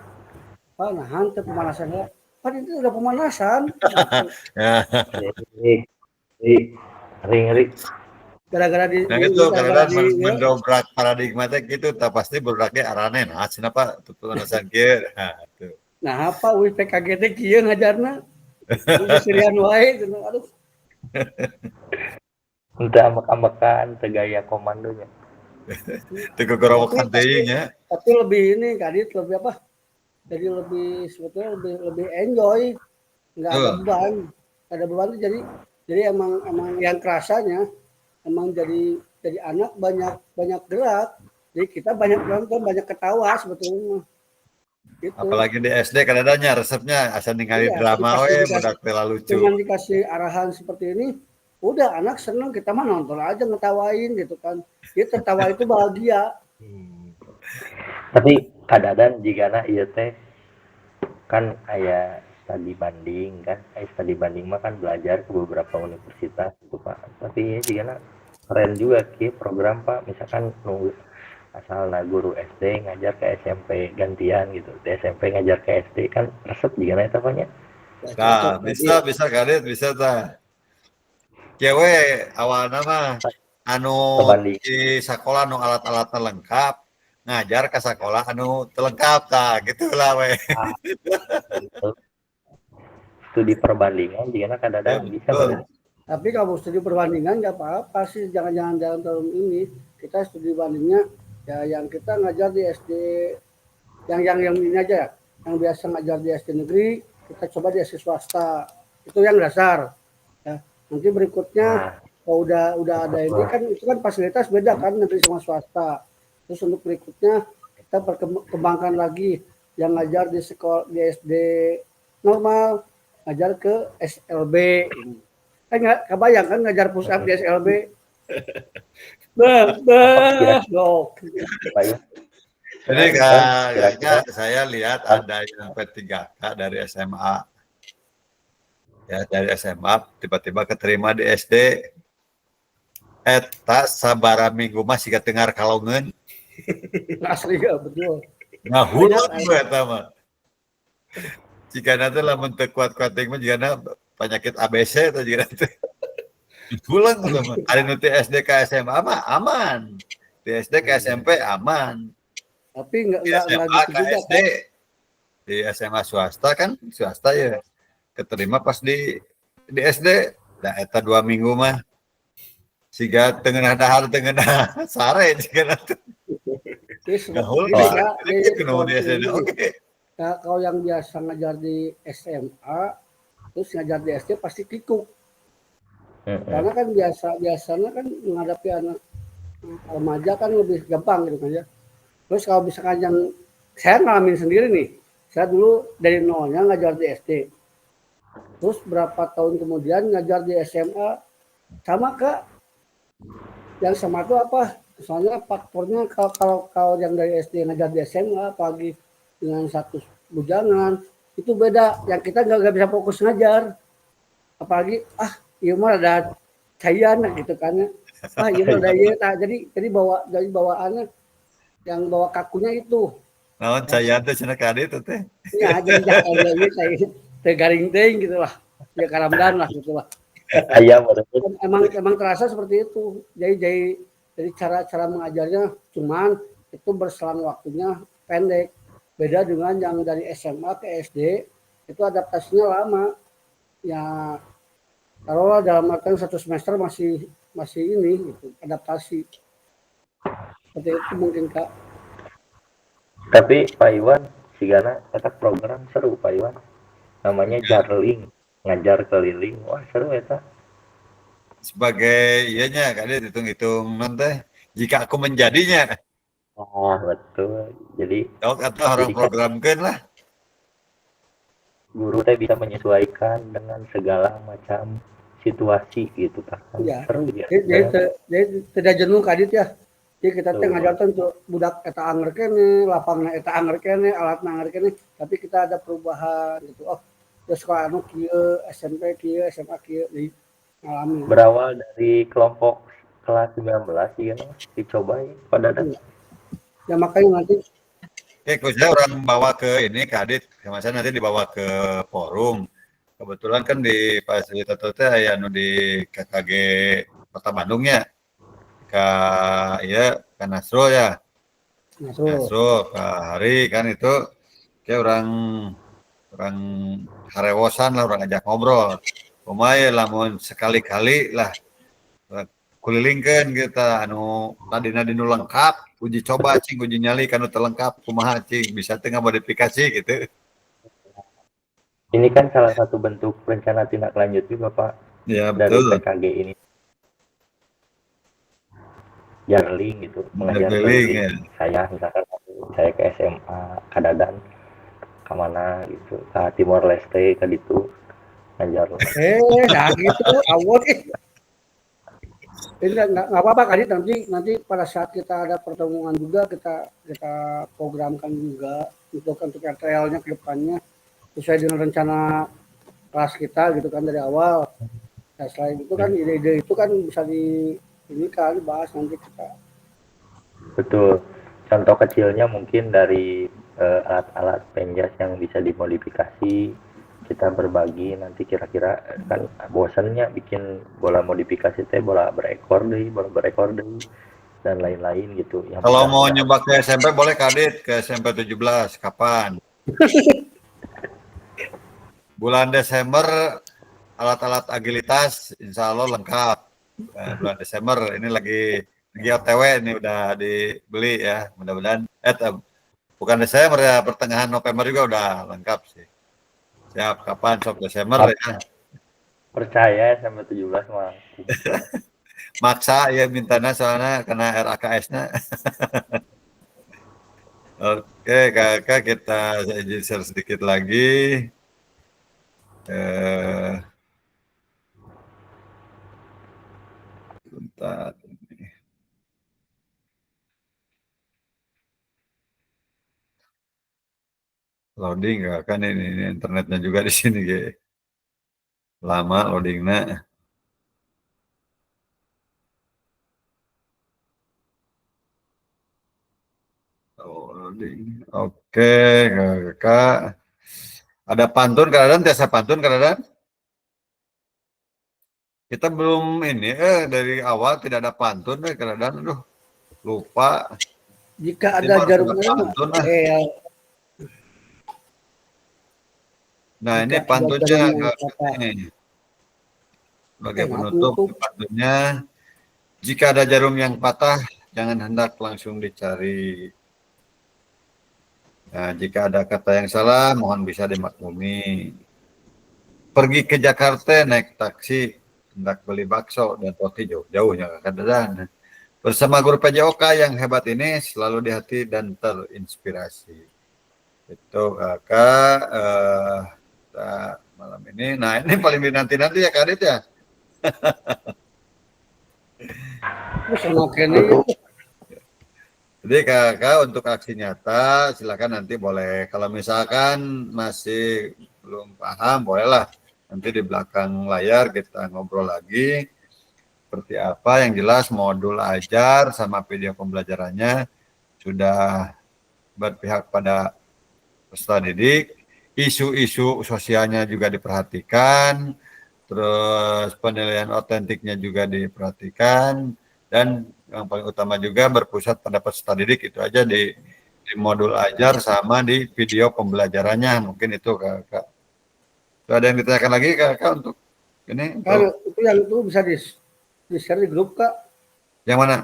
[SPEAKER 3] nahan teh pemanasan lah. Kan itu udah pemanasan.
[SPEAKER 7] Ngeri.
[SPEAKER 3] Gara-gara di
[SPEAKER 2] itu karena mendobrak paradigma teh gitu, tak pasti beraknya arane nah kenapa tuh pemanasan kieu.
[SPEAKER 3] Nah apa PKG teh kieu ngajarna. Sirian wae aduh.
[SPEAKER 7] Udah ambek-ambekan tegaya komandonya.
[SPEAKER 2] Tegorowokan teh nya.
[SPEAKER 3] Tapi lebih ini Kadit lebih apa? Jadi sebetulnya lebih enjoy. Enggak ada beban. Ada beban tuh jadi emang yang kerasanya emang jadi anak banyak gerak. Jadi kita banyak nonton, banyak ketawa sebetulnya. Gitu.
[SPEAKER 2] Apalagi di SD kadang-kadangnya resepnya asal ningali drama budak teh lucu.
[SPEAKER 3] Cuman dikasih arahan seperti ini, udah anak senang, kita mah nonton aja ngetawain gitu kan. Dia tertawa itu bahagia.
[SPEAKER 7] Tapi kadang-kadang jika iya teh kan aya studi banding kan, studi banding mah kan belajar ke beberapa universitas gitu Pak. Tapi ya jika keren juga ki program Pak, misalkan nunggu asalnya guru SD ngajar ke SMP gantian gitu, di SMP ngajar ke SD kan resep jika itu apanya.
[SPEAKER 2] Nah bisa Kadit bisa ta. Cewek awalnya mah anu di sekolah anu alat-alatnya lengkap ngajar ke sekolah anu telengkap ta gitulah we.
[SPEAKER 7] Studi perbandingan jika kadang-kadang bisa bener.
[SPEAKER 3] Tapi kalau studi perbandingan nggak apa-apa sih, jangan tahun ini kita studi bandingnya ya yang kita ngajar di SD yang ini aja ya, yang biasa ngajar di SD negeri kita coba di SD swasta itu yang dasar ya. Nanti berikutnya Kalau udah ada ini kan itu kan fasilitas beda kan negeri sama swasta. Terus untuk berikutnya kita perkembangkan lagi yang ngajar di sekolah di SD normal ngajar ke SLB. Kan nggak kebayang kan ngajar push up di SLB. Dok.
[SPEAKER 2] Jadi kayaknya saya lihat ada yang P3K dari SMA. Ya, dari SMA tiba-tiba keterima di SD. Eta sabara minggu masih kedengar kalongan.
[SPEAKER 3] Asli ya betul.
[SPEAKER 2] Ngahulun gue eta mah. Jika nanti lamun teu kuat-kuat mah jika penyakit ABC atau jika nanti pulang mah. Ada nanti SD ke SMA mah aman. Di SD ke SMP aman.
[SPEAKER 3] Tapi nggak
[SPEAKER 2] SMA
[SPEAKER 3] gitu
[SPEAKER 2] ke
[SPEAKER 3] juga
[SPEAKER 2] SD. Di SMA swasta kan swasta ya. Keterima pas di SD. Nah eta 2 minggu mah. Siga tengah dahar tengah sare jika nanti. Ngahul di SD. Oke.
[SPEAKER 3] Nah, kalau yang biasa ngajar di SMA, terus ngajar di SD pasti kikuk. Karena kan biasanya kan menghadapi anak remaja kan lebih gampang gitu kan ya. Terus kalau misalkan yang saya ngalamin sendiri nih, saya dulu dari nolnya ngajar di SD. Terus berapa tahun kemudian ngajar di SMA, sama Kak. Yang sama itu apa? Soalnya faktornya kalau yang dari SD ngajar di SMA, apalagi dengan satu bujangan, itu beda. Yang kita nggak bisa fokus ngajar. Apalagi, iya mah ada cayan gitu kan ya. Iya mah ada iya. Jadi bawaannya yang bawa kakunya itu.
[SPEAKER 2] Naon cayan teh cenah kadit teh.
[SPEAKER 3] Ya, jadi iya saya tegaring ting gitu lah. Ya karamdan lah gitu lah.
[SPEAKER 7] Ayam
[SPEAKER 3] Emang terasa seperti itu. Jadi cara mengajarnya cuman itu berselang waktunya pendek. Beda dengan yang dari SMA ke SD itu adaptasinya lama. Ya taruhlah dalam artian 1 semester masih ini gitu, adaptasi. Seperti itu mungkin Kak.
[SPEAKER 7] Tapi Pak Iwan sigana eta program seru Pak Iwan. Namanya Jarling, ngajar keliling. Wah, seru eta.
[SPEAKER 2] Sebagai iyanya kadit hitung-hitung nanti jika aku menjadinya.
[SPEAKER 7] Oh, betul. Jadi
[SPEAKER 2] Atau orang programkan lah.
[SPEAKER 7] Guru teh bisa menyesuaikan dengan segala macam situasi gitu kan.
[SPEAKER 3] Ya.
[SPEAKER 7] Seru ya.
[SPEAKER 3] Jadi tidak jenuh kadit ya. Jadi kita teh ngajarkan untuk budak eta anger kene, lapangna eta anger kene, alatna anger kene, tapi kita ada perubahan gitu. Oh, terus sekolah anu kieu, SMP kieu, SMA kieu alami.
[SPEAKER 7] Berawal dari kelompok kelas 19 ya, dicobain pada datang.
[SPEAKER 3] Ya makanya nanti
[SPEAKER 2] Saya orang bawa ke ini ke Adit, masa nanti dibawa ke forum. Kebetulan kan di fasilitator teh aya anu di KKG Kota Bandungnya. Ka Nasrul ya. Nasrul, Pak Hari kan itu kayak orang harewosan lah, orang ajak ngobrol. Lumayan lamun sekali-kali lah kulilingkeun kita anu tadina dinu lengkap, uji coba cing, uji nyali kanu terlengkap kumaha cing bisa teu ngamodifikasi gitu.
[SPEAKER 7] Ini kan salah satu bentuk rencana tindak lanjut juga Pak.
[SPEAKER 2] Ya,
[SPEAKER 7] dari
[SPEAKER 2] betul.
[SPEAKER 7] PKG ini. Jarling gitu, mengajar
[SPEAKER 2] Jarling, ya.
[SPEAKER 7] Saya misalkan saya ke SMA Kadadan kemana gitu, ke Timor Leste ke ditu ngajar.
[SPEAKER 3] nah gitu awal ini nggak apa-apa Kadit, nanti pada saat kita ada pertemuan juga kita programkan juga untuk RTL-nya ke depannya sesuai dengan rencana kelas kita gitu kan dari awal. Nah, selain itu kan ide-ide itu kan bisa ini kan bahas nanti kita.
[SPEAKER 7] Betul. Contoh kecilnya mungkin dari alat-alat penjas yang bisa dimodifikasi, kita berbagi nanti kira-kira kan bosannya bikin bola modifikasi teh bola berekor deh dan lain-lain gitu. Yang
[SPEAKER 2] kalau mau nyoba ke SMP boleh Kadit, ke SMP 17 kapan? Bulan Desember alat-alat agilitas insya Allah lengkap. Bulan Desember ini lagi OTW ini udah dibeli ya, mudah-mudahan bukan Desember ya, pertengahan November juga udah lengkap sih. Siap, kapan? Desember ya.
[SPEAKER 7] Percaya sampai 17 mah.
[SPEAKER 2] maksa ya mintana soalnya kena RAKS-nya. Oke, kakak kita izin share sedikit lagi. Bentar. Loading nggak kan ini internetnya juga di sini ge. Lama loadingnya. Loading. Oke, kakak. Ada pantun kadang tiasa pantun kadang. Kita belum ini dari awal tidak ada pantun kadang aduh lupa.
[SPEAKER 3] Jika ada jarumnya,
[SPEAKER 2] pantun, Nah, ini
[SPEAKER 3] jika ada
[SPEAKER 2] pantunnya
[SPEAKER 3] jarum yang patah.
[SPEAKER 2] sebagai penutup pantunnya. Jika ada jarum yang patah, jangan hendak langsung dicari. Nah, jika ada kata yang salah, mohon bisa dimaklumi. Pergi ke Jakarta naik taksi, hendak beli bakso dan roti jauh-jauhnya kadang. Bersama guru PJOK yang hebat ini selalu di hati dan terinspirasi. Itu kakak malam ini. Nah, ini paling dinanti-nanti ya Kak Adit ya. Jadi kakak untuk aksi nyata silakan nanti boleh, kalau misalkan masih belum paham bolehlah nanti di belakang layar kita ngobrol lagi seperti apa. Yang jelas modul ajar sama video pembelajarannya sudah berpihak pada peserta didik, isu-isu sosialnya juga diperhatikan, terus penilaian otentiknya juga diperhatikan, dan yang paling utama juga berpusat pada peserta didik. Itu aja di modul ajar sama di video pembelajarannya. Mungkin itu kakak. Ada yang ditanyakan lagi kakak untuk ini?
[SPEAKER 3] Kalau itu yang itu bisa di share di grup Kak.
[SPEAKER 2] Yang mana?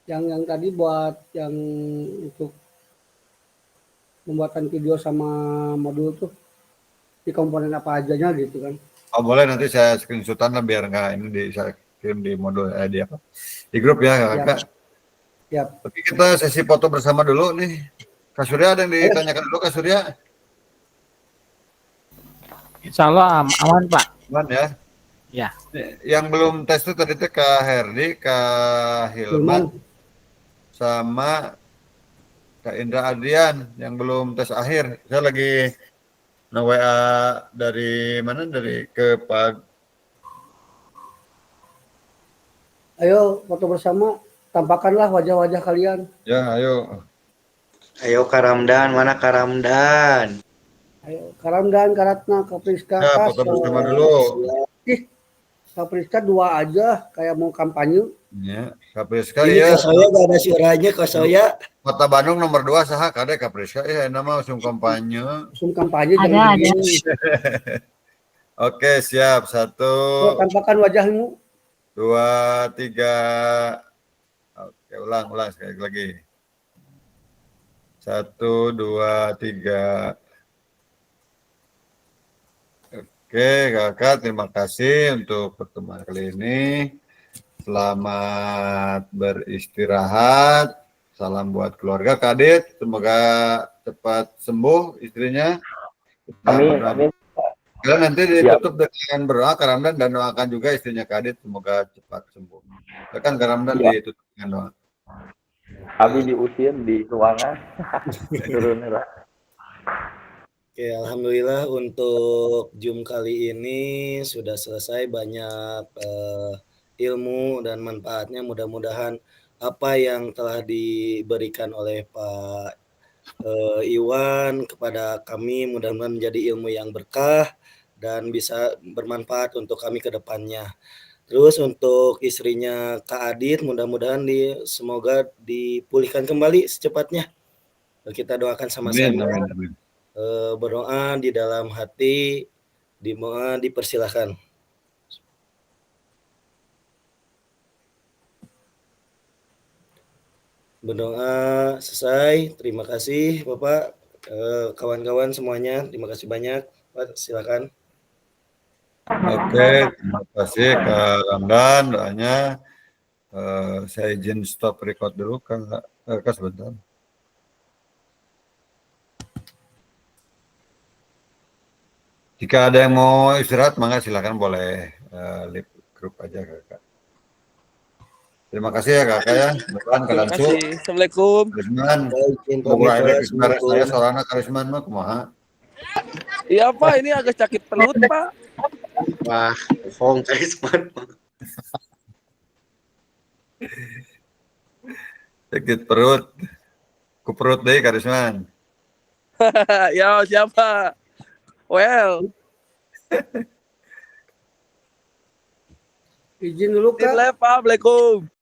[SPEAKER 3] Yang tadi buat yang untuk pembuatan video sama modul tuh di komponen apa ajanya gitu kan.
[SPEAKER 2] Oh boleh, nanti saya screenshotan lah biar nggak ini saya kirim di modul di apa? Di grup ya kakak.
[SPEAKER 3] Siap.
[SPEAKER 2] Oke, kita sesi foto bersama dulu nih. Kak Surya ada yang ditanyakan dulu Kak Surya?
[SPEAKER 8] Insya Allah aman Pak.
[SPEAKER 2] Aman ya?
[SPEAKER 8] Ya.
[SPEAKER 2] Yang belum tes itu tadi tuh Kak Herdi, Kak Hilman, sama Kak Indra Adrian yang belum tes akhir. Saya lagi WA dari mana? Dari ke Pak.
[SPEAKER 3] Ayo foto bersama, tampakkanlah wajah-wajah kalian.
[SPEAKER 2] Ya, ayo.
[SPEAKER 10] Ayo Kak Ramdan, mana Kak Ramdan?
[SPEAKER 3] Ayo Kak Ramdan, Kak Ratna, Kak Priska,
[SPEAKER 2] Ya, foto bersama dulu.
[SPEAKER 3] Kak Priska 2 aja, kayak mau kampanye.
[SPEAKER 2] Ya, Kak Priska
[SPEAKER 4] Ini
[SPEAKER 2] ya.
[SPEAKER 4] Kak Soya gak ada suaranya Kak Soya.
[SPEAKER 2] Kota Bandung nomor 2 saha kade Kak Priska nama usum kampanye.
[SPEAKER 3] Usum kampanye
[SPEAKER 9] Ada.
[SPEAKER 2] Oke, siap. 1.
[SPEAKER 3] Tampakkan wajahmu.
[SPEAKER 2] 2, 3. Oke, ulang sekali lagi. 1, 2, 3. Oke, kakak, terima kasih untuk pertemuan kali ini. Selamat beristirahat. Salam buat keluarga Kak Adit. Semoga cepat sembuh istrinya.
[SPEAKER 7] Amin.
[SPEAKER 2] Dan nanti ditutup dengan berdoa Kak Ramdan dan doakan juga istrinya Kak Adit semoga cepat sembuh. Kan Kak Ramdan ditutup dengan doa.
[SPEAKER 7] Abi diusir di ruangan. Turun lah.
[SPEAKER 4] Oke, alhamdulillah untuk Zoom kali ini sudah selesai, banyak ilmu dan manfaatnya. Mudah-mudahan apa yang telah diberikan oleh Pak Iwan kepada kami mudah-mudahan menjadi ilmu yang berkah dan bisa bermanfaat untuk kami ke depannya. Terus untuk istrinya Kak Adit mudah-mudahan semoga dipulihkan kembali secepatnya. Kita doakan sama-sama. Berdoa di dalam hati, dipersilahkan. Berdoa selesai. Terima kasih Bapak, kawan-kawan semuanya. Terima kasih banyak Pak, silakan.
[SPEAKER 2] Oke, terima kasih Kak Ramdan doanya. Saya izin stop record dulu Kak sebentar. Jika ada yang mau istirahat, maka silakan boleh leave grup aja Kakak. Terima kasih ya Kakak ya. Depan
[SPEAKER 5] Terima
[SPEAKER 2] Kalansu,
[SPEAKER 5] kasih. Assalamualaikum.
[SPEAKER 2] Karisman.
[SPEAKER 4] Baik, izin
[SPEAKER 2] Moga
[SPEAKER 4] pamit,
[SPEAKER 2] ada
[SPEAKER 4] Pak.
[SPEAKER 2] kesemparan saya
[SPEAKER 4] Assalamualaikum.
[SPEAKER 2] soalnya Karisman mah kumaha.
[SPEAKER 5] Iya Pak, ini agak sakit perut Pak.
[SPEAKER 10] Wah, bohong Karisman.
[SPEAKER 2] Sakit perut. Ku perut deh Karisman.
[SPEAKER 5] Ya siapa? Well,
[SPEAKER 3] Izin dulu
[SPEAKER 5] tip
[SPEAKER 3] Kak.
[SPEAKER 5] left Pak. Assalamualaikum.